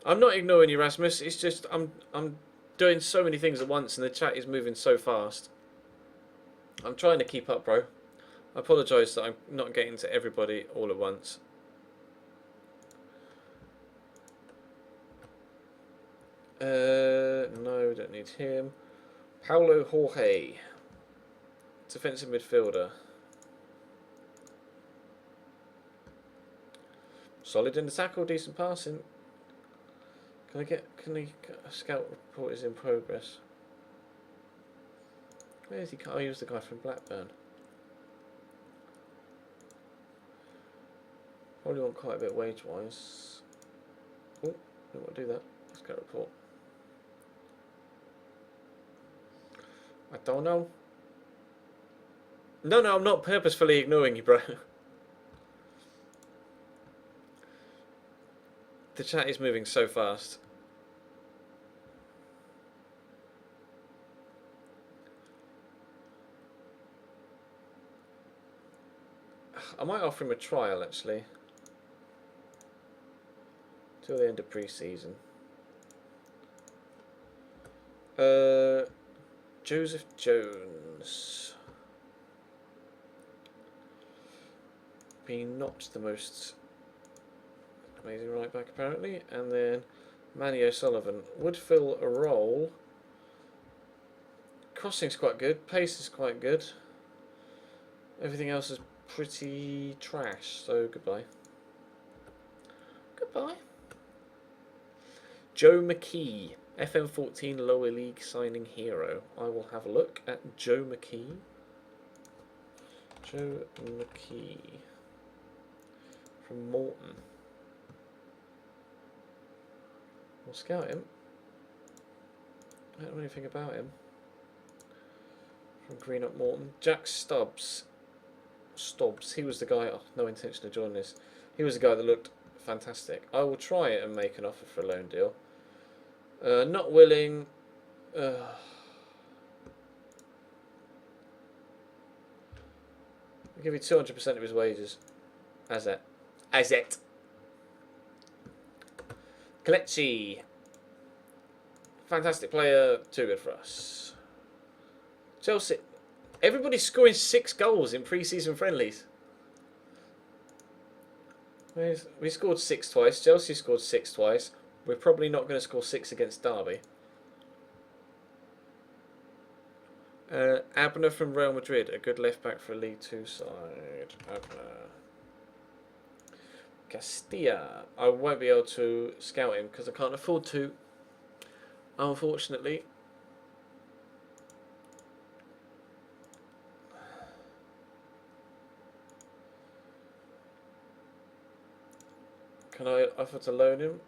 I'm not ignoring you, Rasmus. It's just I'm doing so many things at once, and the chat is moving so fast. I'm trying to keep up, bro. I apologise that I'm not getting to everybody all at once. No, don't need him. Paulo Jorge, defensive midfielder. Solid in the tackle, decent passing. Can a scout report is in progress? Where is he? Oh, he was the guy from Blackburn. Probably want quite a bit wage-wise. Oh, I don't want to do that. Scout report. I don't know. No, I'm not purposefully ignoring you, bro. The chat is moving so fast. I might offer him a trial, actually. Till the end of pre-season. Joseph Jones. Being not the most amazing right back, apparently. And then Manny O'Sullivan would fill a role. Crossing's quite good. Pace is quite good. Everything else is pretty trash, so goodbye. Goodbye. Joe McKee, FM14 lower league signing hero. I will have a look at Joe McKee. Joe McKee from Morton. We'll scout him. I don't know anything about him. From Green Up Morton. Jack Stubbs. He was the guy. Oh, no intention of joining this. He was the guy that looked fantastic. I will try it and make an offer for a loan deal. Not willing. I'll give you 200% of his wages. As it. Kelechi. Fantastic player. Too good for us. Chelsea. Everybody's scoring 6 goals in pre-season friendlies. We scored 6 twice. Chelsea scored 6 twice. We're probably not going to score 6 against Derby. Abner from Real Madrid, a good left back for a League 2 side. Abner. Castilla. I won't be able to scout him because I can't afford to, unfortunately. Can I offer to loan him?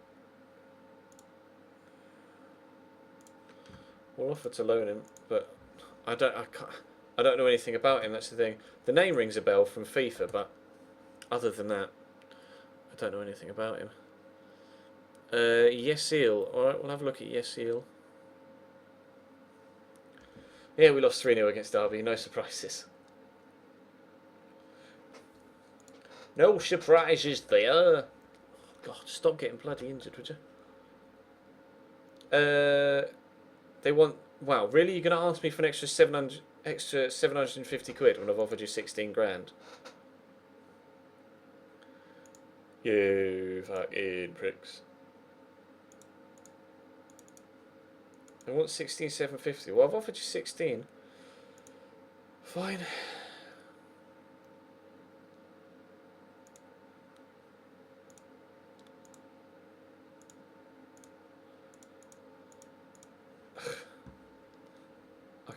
We'll offer to loan him, but I don't know anything about him. That's the thing. The name rings a bell from FIFA, but other than that, I don't know anything about him. Yesil. All right, we'll have a look at Yesil. Yeah, we lost 3-0 against Derby. No surprises. No surprises there. God, stop getting bloody injured, would you? They want... Wow, really? You're going to ask me for an extra 750 quid when I've offered you 16 grand? You fucking pricks. I want 16,750. Well, I've offered you 16. Fine.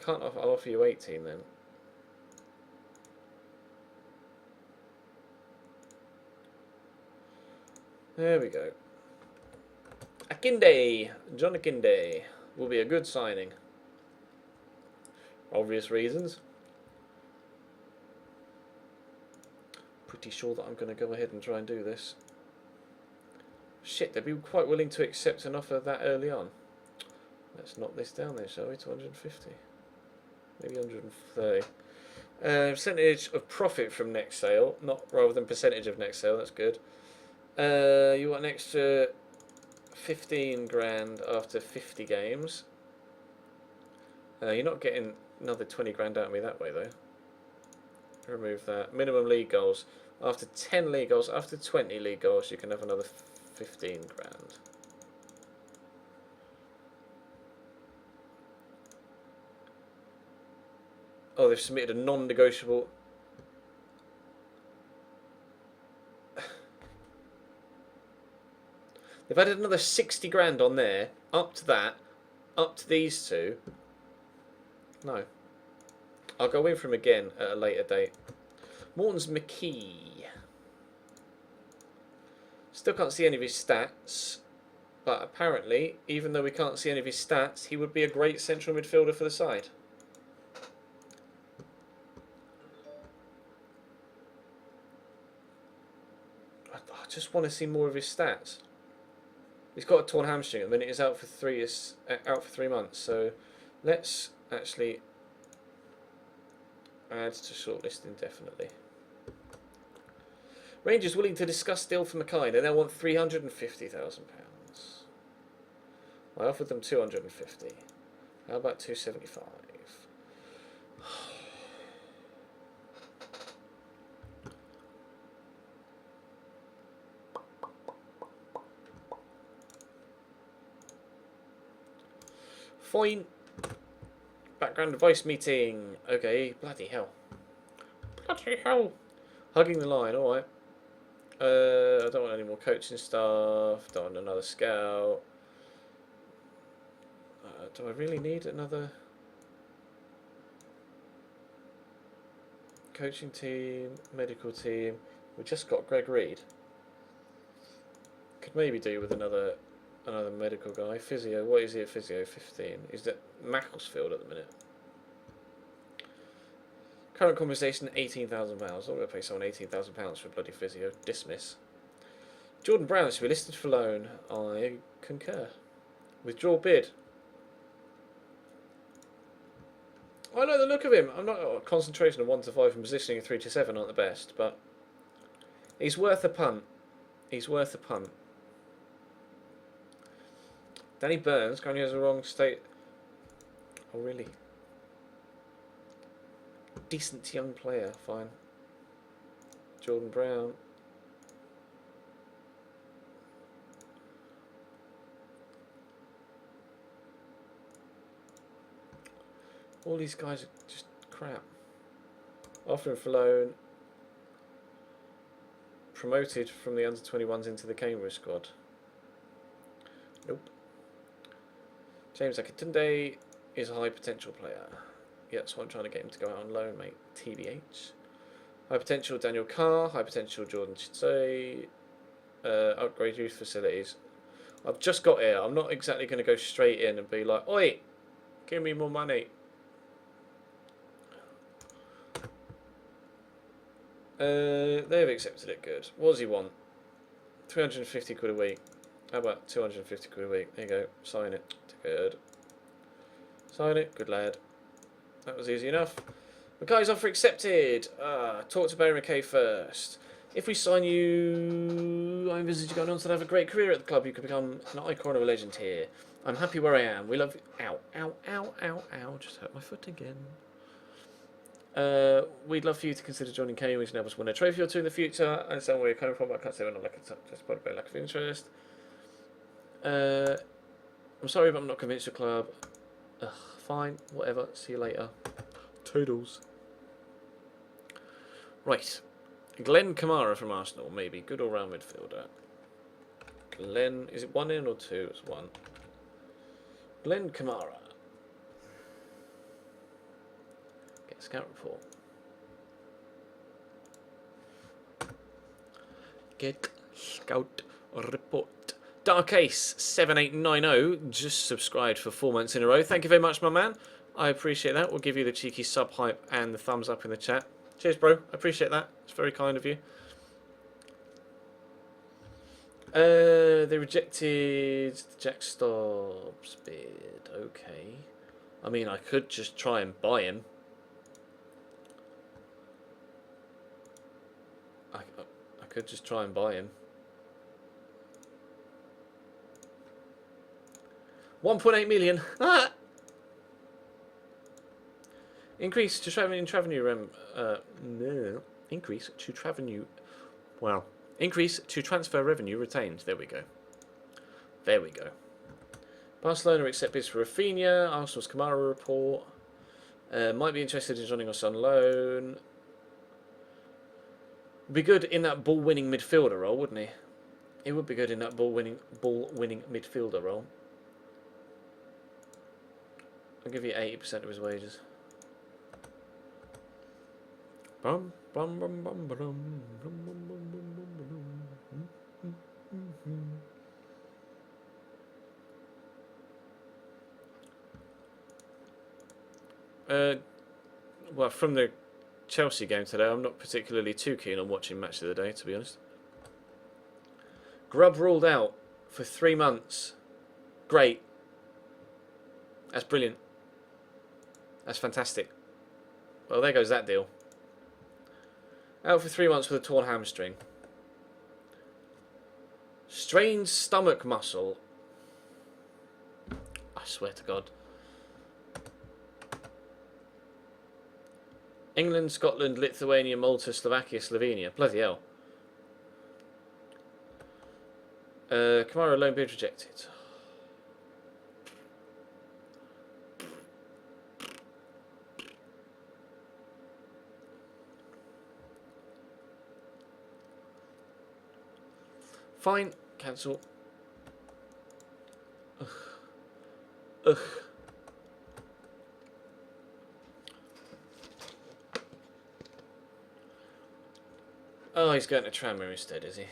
I'll offer you 18 then. There we go. A Akinde, John Akinde will be a good signing. Obvious reasons. Pretty sure that I'm going to go ahead and try and do this. Shit, they'd be quite willing to accept an offer that early on. Let's knock this down there, shall we? 250. Maybe 130. Percentage of profit from next sale, not rather than percentage of next sale. That's good. You want an extra 15 grand after 50 games. You're not getting another 20 grand out of me that way though. Remove that. Minimum league goals. After 10 league goals, after 20 league goals, you can have another 15 grand. Oh, they've submitted a non-negotiable. They've added another 60 grand on there, up to that, up to these two. No. I'll go in for him again at a later date. Morton's McKee. Still can't see any of his stats, but apparently, even though we can't see any of his stats, he would be a great central midfielder for the side. I just want to see more of his stats. He's got a torn hamstring at the minute. He's out for 3 months. So let's actually add to shortlist indefinitely. Rangers willing to discuss deal for Mackay. They now want £350,000. I offered them 250. How about 275? Fine. Background device meeting. Okay, bloody hell. Bloody hell. Hugging the line, alright. I don't want any more coaching staff. Don't want another scout. Do I really need another coaching team, medical team? We just got Greg Reed. Could maybe do with another medical guy. Physio, what is he at physio? 15. He's at Macclesfield at the minute. Current compensation, £18,000. I'm going to pay someone £18,000 for a bloody physio. Dismiss. Jordan Brown should be listed for loan. I concur. Withdraw bid. I like the look of him. I'm not concentration of 1 to 5 and positioning of 3 to 7 aren't the best, but he's worth a punt. He's worth a punt. Danny Burns currently has a wrong state. Oh really? Decent young player, fine. Jordan Brown. All these guys are just crap. Offer him for loan. Promoted from the under-21s into the Cambridge squad. Nope. James Akatunde is a high potential player. Yeah, that's why I'm trying to get him to go out on loan, mate. TBH. High potential Daniel Carr. High potential Jordan Chitsey. Upgrade youth facilities. I've just got here. I'm not exactly going to go straight in and be like, oi, give me more money. They've accepted it, good. What does he want? 350 quid a week. How about 250 quid a week? There you go. Sign it. Good. Sign it. Good lad. That was easy enough. Mackay's offer accepted. Talk to Barry McKay first. If we sign you, I envisage you going on to have a great career at the club. You could become an icon of a legend here. I'm happy where I am. We love you. Ow, ow, ow, ow, ow. Just hurt my foot again. We'd love for you to consider joining K. We can help us win a trophy or two in the future. I understand where you're coming from, but I can't say we're not like just probably lack of interest. I'm sorry, but I'm not convinced your club. Ugh, fine, whatever. See you later. Toodles. Right. Glenn Kamara from Arsenal, maybe. Good all-round midfielder. Glenn, is it 1 in or 2? It's 1. Glenn Kamara. Get a scout report. Get scout report. Dark Ace 7890 just subscribed for 4 months in a row. Thank you very much, my man. I appreciate that. We'll give you the cheeky sub hype and the thumbs up in the chat. Cheers, bro. I appreciate that. It's very kind of you. They rejected the Jack Stobbs bid. Okay. I mean, I could just try and buy him. I could just try and buy him. 1.8 million. Ah! Increase to revenue. No. Increase to revenue. Wow. Increase to transfer revenue retained. There we go. There we go. Barcelona accept bids for Rafinha. Arsenal's Kamara report. Might be interested in joining us on loan. Be good in that ball-winning midfielder role, wouldn't he? He would be good in that ball-winning midfielder role. I'll give you 80% of his wages. Bum, bum, bum, bum, bum, bum, well, from the Chelsea game today, I'm not particularly too keen on watching Match of the Day, to be honest. Grubb ruled out for 3 months. Great. That's brilliant. That's fantastic. Well, there goes that deal. Out for 3 months with a torn hamstring. Strained stomach muscle. I swear to God. England, Scotland, Lithuania, Malta, Slovakia, Slovenia. Bloody hell. Kamara loan bid rejected. Fine. Cancel. Ugh. Ugh. Oh, he's going to Tranmere instead, is he?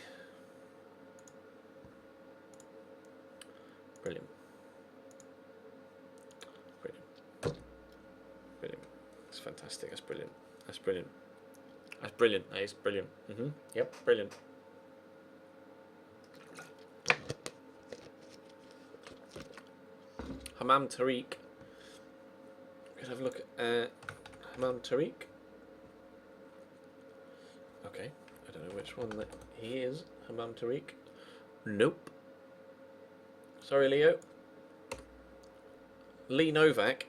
Brilliant. Brilliant. Brilliant. That's fantastic. That's brilliant. That's brilliant. That's brilliant. That is brilliant. Yep, brilliant. Hammam Tariq. Let's have a look at Hammam Tariq. Okay. I don't know which one that he is. Hammam Tariq. Nope. Sorry, Leo. Lee Novak.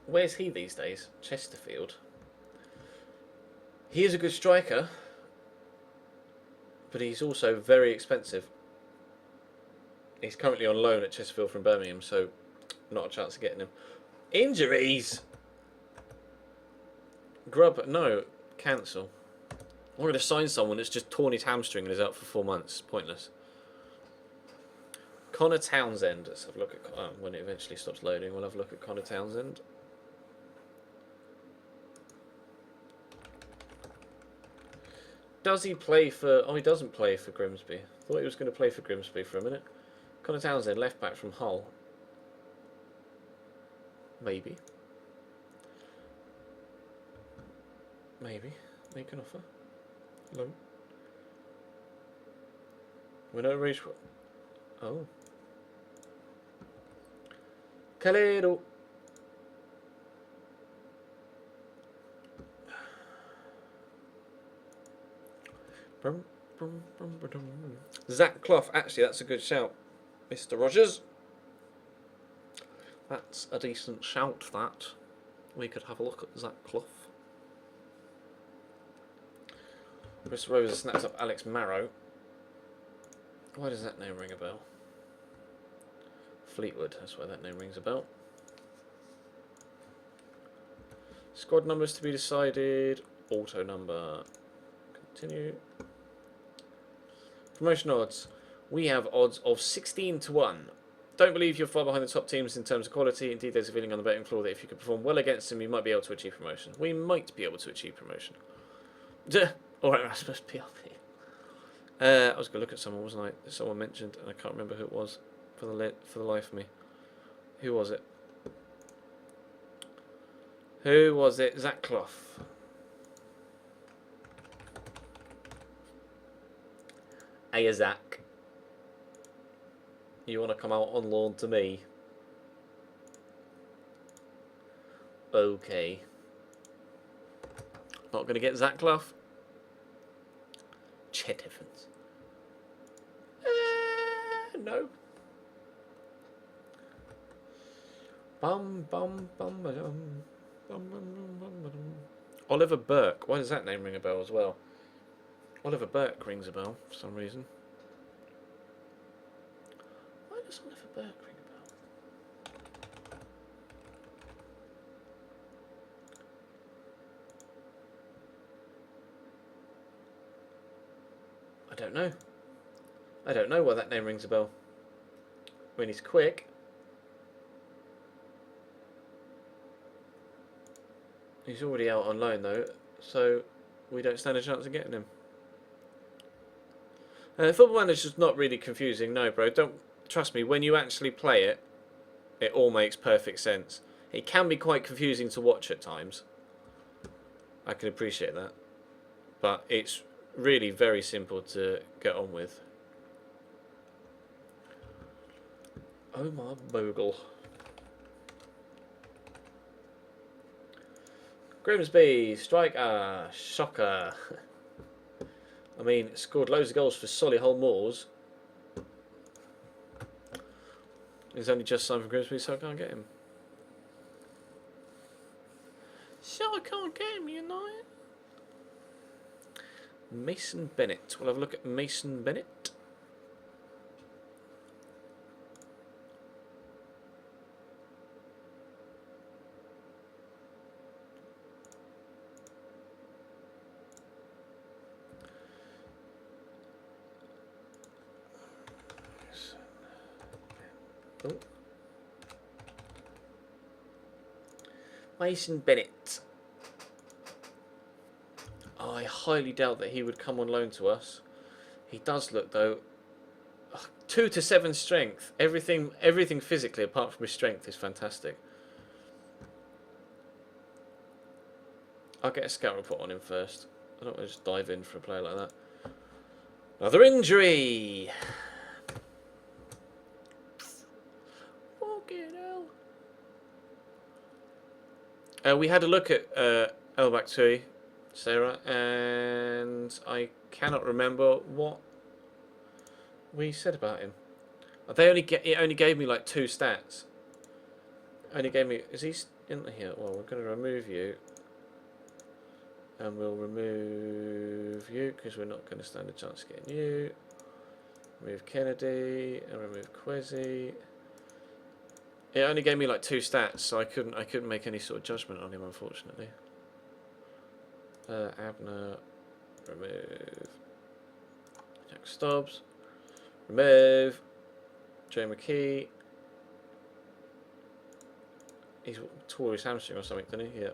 Where's he these days? Chesterfield. He is a good striker, but he's also very expensive. He's currently on loan at Chesterfield from Birmingham, so not a chance of getting him. Injuries! Grubb, no. Cancel. I'm going to sign someone that's just torn his hamstring and is out for 4 months. Pointless. Connor Townsend. Let's have a look at... when it eventually stops loading, we'll have a look at Connor Townsend. Does he play for... Oh, he doesn't play for Grimsby. Thought he was going to play for Grimsby for a minute. Connor Townsend, left back from Hull. Maybe. Maybe. Make an offer. No. We're not reach. Oh. Calero. Zach Clough. Actually, that's a good shout, Mr. Rogers. That's a decent shout, that. We could have a look at Zach Clough. Chris Rose snaps up Alex Marrow. Why does that name ring a bell? Fleetwood, that's why that name rings a bell. Squad numbers to be decided. Auto number. Continue. Promotion odds. We have odds of 16 to 1. Don't believe you're far behind the top teams in terms of quality. Indeed, there's a feeling on the betting floor that if you could perform well against them, you might be able to achieve promotion. We might be able to achieve promotion. Alright, Rasmus, PLP. I was going to look at someone, wasn't I? Someone mentioned, and I can't remember who it was for the life of me. Who was it? Who was it? Zach Clough. Hey, Zach. You want to come out on loan to me? Okay. Not going to get Zach Clough. Chet Evans. No. Bum bum bum ba dum. Bum bum bum bum ba dum. Oliver Burke. Why does that name ring a bell as well? Oliver Burke rings a bell for some reason. Why does Oliver Burke ring a bell? I don't know. I don't know why that name rings a bell. When he's quick. He's already out on loan though, so we don't stand a chance of getting him. Football Manager's not really confusing, no, bro. Don't trust me. When you actually play it, it all makes perfect sense. It can be quite confusing to watch at times. I can appreciate that, but it's really very simple to get on with. Omar Bogle. Grimsby, striker, shocker. I mean, scored loads of goals for Solihull Moors. He's only just signed for Grimsby, so I can't get him. So I can't get him, you know it. Mason Bennett. We'll have a look at Mason Bennett. Oh. Mason Bennett. I highly doubt that he would come on loan to us. He does look though 2 to 7 strength. Everything physically apart from his strength is fantastic. I'll get a scout report on him first. I don't want to just dive in for a player like that. Another injury. We had a look at El Baktui, Sarah, and I cannot remember what we said about him. It only gave me like 2 stats. Only gave me. Is he in here? Well, we're going to remove you, and we'll remove you because we're not going to stand a chance of getting you. Remove Kennedy and remove Kwesi. It only gave me like 2 stats, so I couldn't make any sort of judgment on him, unfortunately. Abner, remove. Jack Stubbs, remove. Joe McKee. He's tore his hamstring or something, didn't he? Yeah.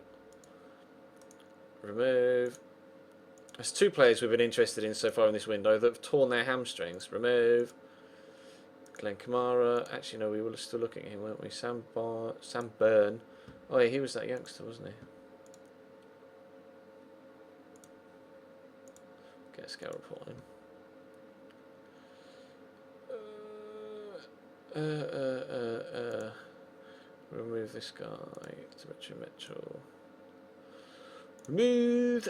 Remove. There's 2 players we've been interested in so far in this window that have torn their hamstrings. Remove. Glenn Kamara. Actually, no, we were still looking at him, weren't we? Sam Byrne. Oh, yeah, he was that youngster, wasn't he? Get a scout report on him. Remove this guy. Dimitri Mitchell. Remove.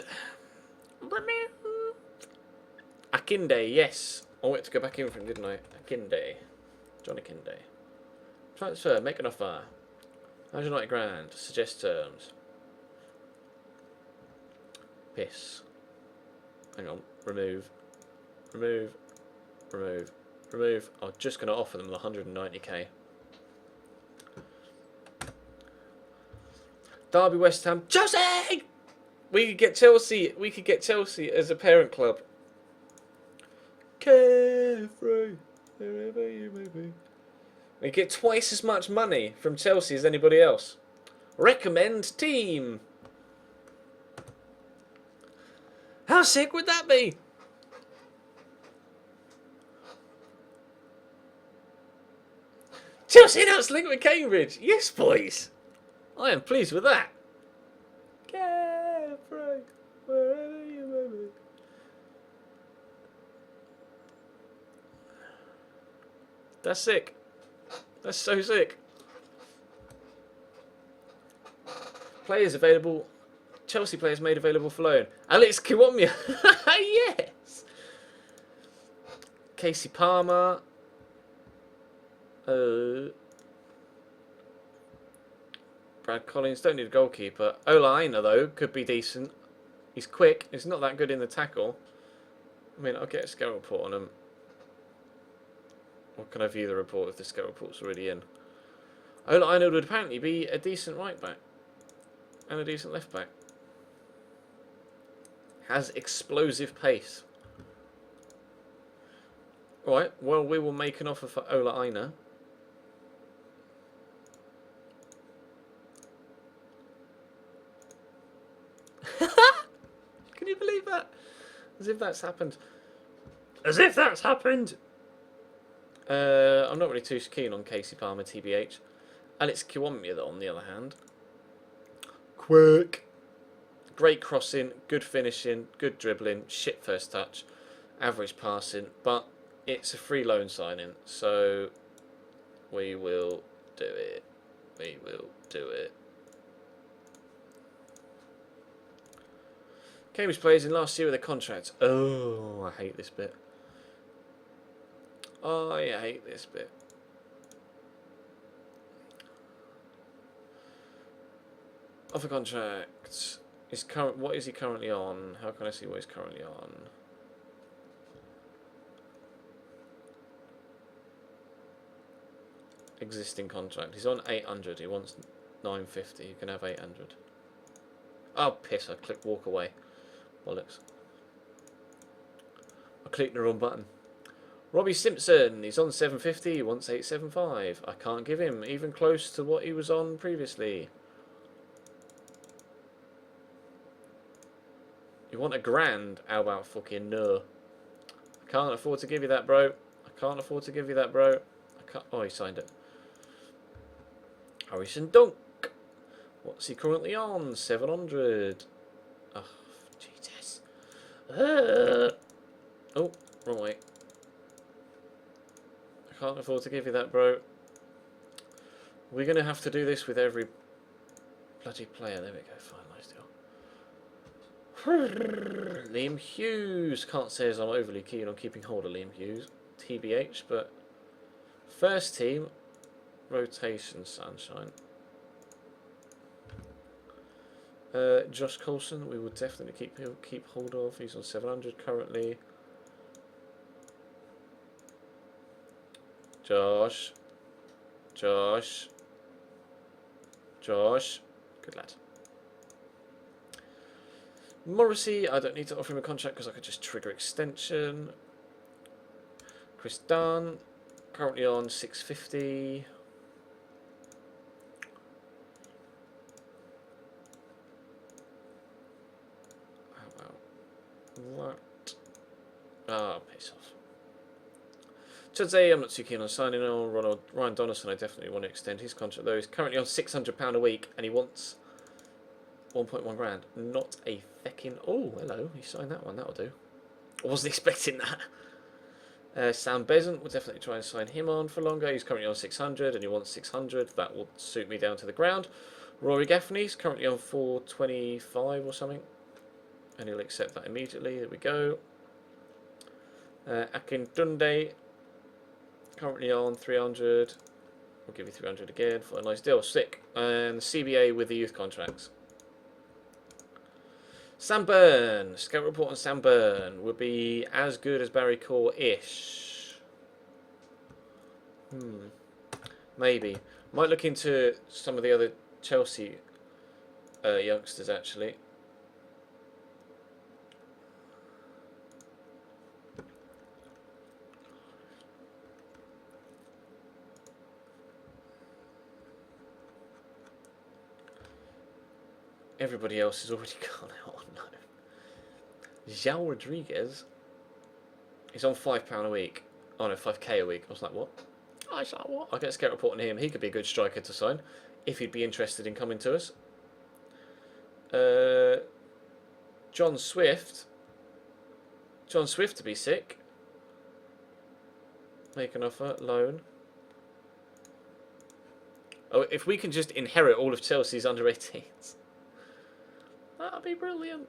Akinde, yes. I wanted to go back in for him, didn't I? Akinde. Johnny Kinde. Transfer, make an offer. 190 grand. Suggest terms. Piss. Hang on. Remove. Remove. Remove. Remove. I'm just going to offer them the 190k. Derby, West Ham. Chelsea! We could get Chelsea. We could get Chelsea as a parent club. Carefree, wherever you may be. We get twice as much money from Chelsea as anybody else. Recommend team. How sick would that be? Chelsea announced link with Cambridge. Yes, boys. I am pleased with that. Frank, wherever you may be. That's sick. That's so sick. Players available. Chelsea players made available for loan. Alex Kiwomya. Yes. Casey Palmer. Brad Collins. Don't need a goalkeeper. Ola Aina, though, could be decent. He's quick. He's not that good in the tackle. I mean, I'll get a scout report on him. Or can I view the report if the scout report's already in? Ola Aina would apparently be a decent right back. And a decent left back. Has explosive pace. Right, well, we will make an offer for Ola Aina. Can you believe that? As if that's happened. As if that's happened! I'm not really too keen on Casey Palmer, TBH. Alex Kiwomya, though, on the other hand. Quick. Great crossing, good finishing, good dribbling, shit first touch, average passing, but it's a free loan signing, so we will do it. We will do it. Cambridge players in last year with a contract. Oh, I hate this bit. Oh, I hate this bit. Offer contract. What is he currently on? How can I see what he's currently on? Existing contract. He's on 800. He wants 950. You can have 800. Oh, piss. I clicked walk away. Bollocks. I clicked the wrong button. Robbie Simpson. He's on 750. He wants 875. I can't give him even close to what he was on previously. You want a grand? How about fucking no? I can't afford to give you that, bro. I can't afford to give you that, bro. I can't. Oh, he signed it. Harrison Dunk. What's he currently on? 700. Oh, Jesus. Oh, wrong way. I can't afford to give you that, bro. We're going to have to do this with every bloody player. There we go. Finalised deal. Liam Hughes. Can't say as I'm overly keen on keeping hold of Liam Hughes. TBH, but first team rotation sunshine. Josh Coulson, we will definitely keep hold of. He's on 700 currently. Josh. Good lad. Morrissey, I don't need to offer him a contract because I could just trigger extension. Chris Dunn, currently on 650. How about that? Ah, piss off. Chudze, I'm not too keen on signing on. Ryan Donaldson, I definitely want to extend his contract though. He's currently on £600 a week and he wants 1.1 grand. Not a feckin'. Oh, hello. He signed that one. That'll do. I wasn't expecting that. Sam Besant, we'll definitely try and sign him on for longer. He's currently on 600 and he wants 600. That will suit me down to the ground. Rory Gaffney's currently on 425 or something. And he'll accept that immediately. There we go. Akin Dunde, currently on 300. We'll give you 300 again for a nice deal. Sick. And CBA with the youth contracts. Sam Byrne. Scout report on Sam Byrne would be as good as Barry Core-ish. Maybe. Might look into some of the other Chelsea youngsters, actually. Everybody else has already gone out. Oh no. João Rodriguez is on £5 a week. Oh no, 5k a week. I was like, what? I'll get a scout report on him. He could be a good striker to sign if he'd be interested in coming to us. John Swift. John Swift to be sick. Make an offer. Loan. Oh, if we can just inherit all of Chelsea's under 18s. That'd be brilliant.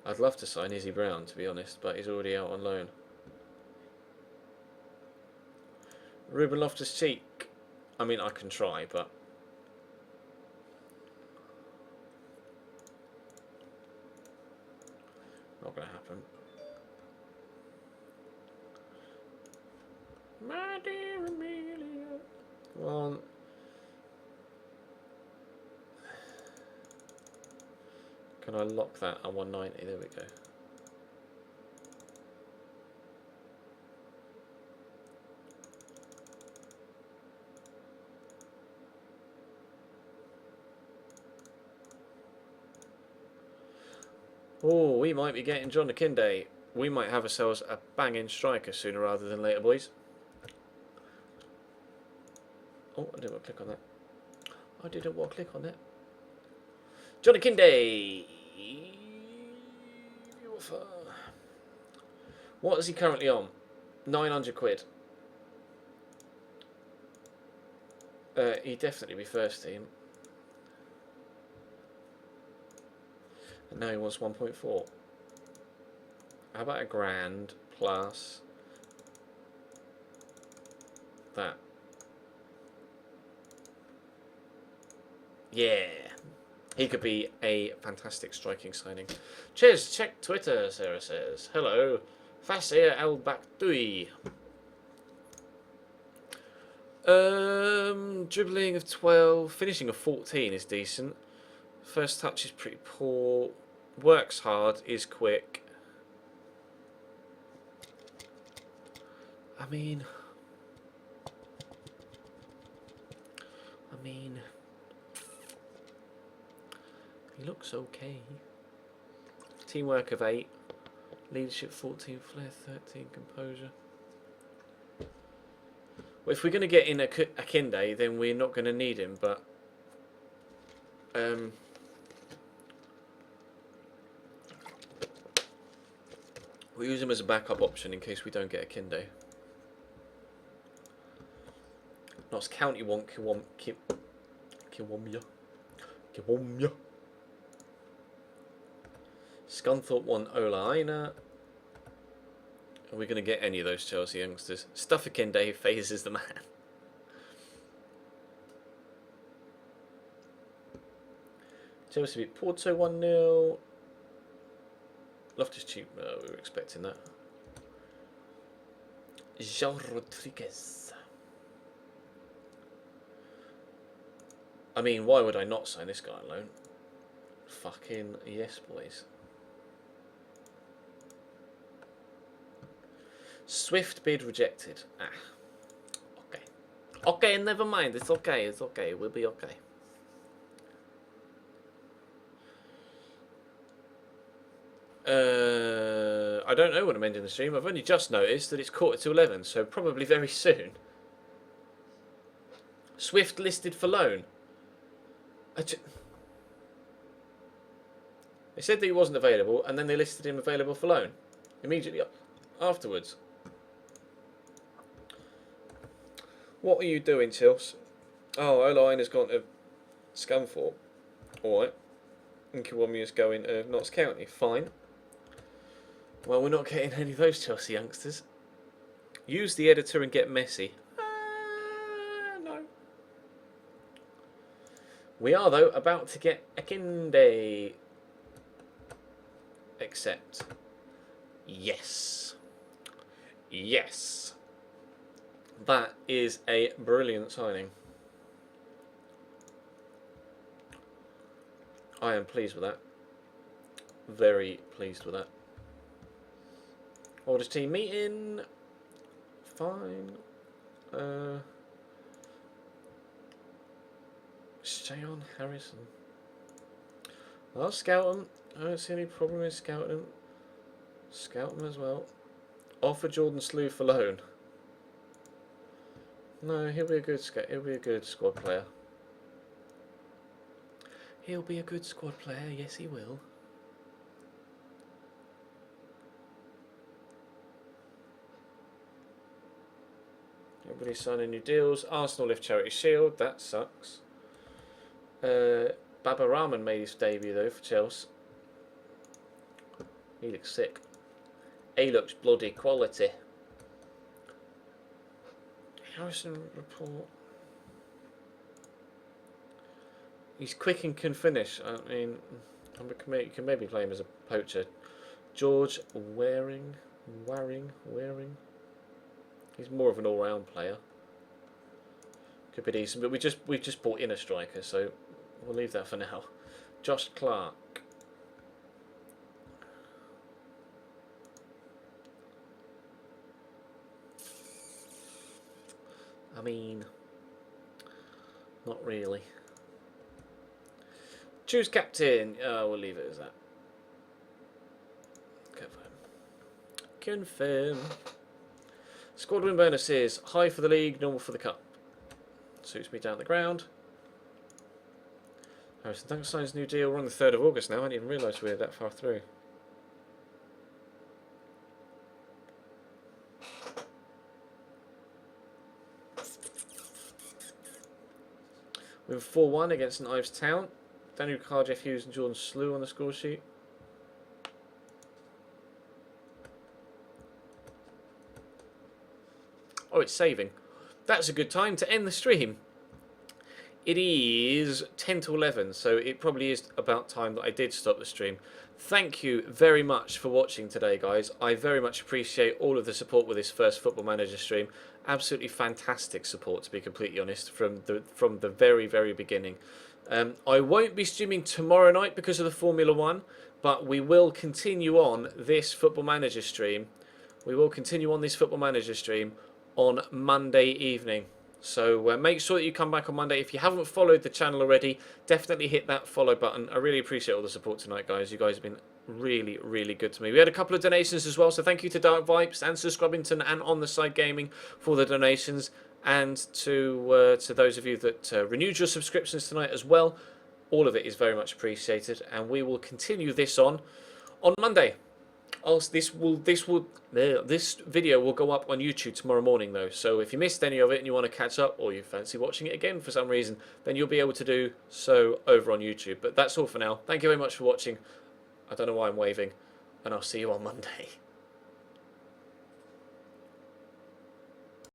I'd love to sign Izzy Brown, to be honest, but he's already out on loan. Ruben Loftus-Cheek. I mean, I can try, but... not going to happen. My dear Amelia. Come on. Can I lock that at 190? There we go. Oh, we might be getting John Akinde. We might have ourselves a banging striker sooner rather than later, boys. Oh, I didn't want to click on that. I didn't want to click on that. John Akinde. What is he currently on? 900 quid. He'd definitely be first team. And now he wants 1.4. How about a grand plus that? Yeah. He could be a fantastic striking signing. Cheers, check Twitter, Sarah says. Hello. Fasir Al Baktui. Dribbling of 12, finishing of 14 is decent. First touch is pretty poor. Works hard, is quick. I mean, he looks okay. Teamwork of 8. Leadership 14, flair 13, composure. Well, if we're going to get in Akinde, then we're not going to need him, but... we'll use him as a backup option in case we don't get Akinde. Notts County want Kiwomya. Scunthorpe want Ola Aina. Are we going to get any of those Chelsea youngsters? Stuff Akinde phases the man. Chelsea beat Porto 1-0. Loftus-Cheek, we were expecting that. Jean Rodriguez. I mean, why would I not sign this guy on loan? Fucking yes, boys. Swift bid rejected. Ah. Okay. Okay, never mind. It's okay. It's okay. We'll be okay. I don't know when I'm ending the stream. I've only just noticed that it's 11:15, so probably very soon. Swift listed for loan. They said that he wasn't available, and then they listed him available for loan immediately afterwards. What are you doing, Chelsea? Oh, O-line has gone to Scunthorpe. Alright. And Kiwami is going to Notts County. Fine. Well, we're not getting any of those Chelsea youngsters. Use the editor and get messy. No. We are, though, about to get Akinde. Accept. Yes. Yes. That is a brilliant signing. I am pleased with that. Very pleased with that. Oldest team meeting. Fine. Shayon Harrison. I'll scout them. I don't see any problem in scouting them. Scout them as well. Offer Jordan Slew for loan. No, he'll be a good he'll be a good squad player. He'll be a good squad player, yes he will. Everybody's signing new deals. Arsenal lift Charity Shield, that sucks. Baba Rahman made his debut though for Chelsea. He looks sick. He looks bloody quality. Harrison report. He's quick and can finish. I mean, you can maybe play him as a poacher. George Waring. He's more of an all-round player. Could be decent, but we just bought in a striker, so we'll leave that for now. Josh Clark. I mean, not really. Choose captain. We'll leave it as that. Confirm. Squad win bonuses. High for the league, normal for the cup. Suits me down the ground. Harrison Dunk signs new deal. We're on the 3rd of August now. I didn't even realise we were that far through. We have 4-1 against St Ives Town. Daniel Carr, Jeff Hughes and Jordan Slew on the score sheet. Oh, it's saving. That's a good time to end the stream. It is 10 to 11, so it probably is about time that I did stop the stream. Thank you very much for watching today, guys. I very much appreciate all of the support with this first Football Manager stream. Absolutely fantastic support, to be completely honest, from the very, very beginning. I won't be streaming tomorrow night because of the Formula 1, but we will continue on this Football Manager stream. We will continue on this Football Manager stream on Monday evening. So make sure that you come back on Monday. If you haven't followed the channel already, definitely hit that follow button. I really appreciate all the support tonight, guys. You guys have been really, really good to me. We had a couple of donations as well, so thank you to Dark Vibes and to Scrubbington and On The Side Gaming for the donations, and to those of you that renewed your subscriptions tonight as well. All of it is very much appreciated, and we will continue this on Monday. Also, this video will go up on YouTube tomorrow morning though, so if you missed any of it and you want to catch up, or you fancy watching it again for some reason, then you'll be able to do so over on YouTube. But that's all for now. Thank you very much for watching. I don't know why I'm waving, and I'll see you on Monday.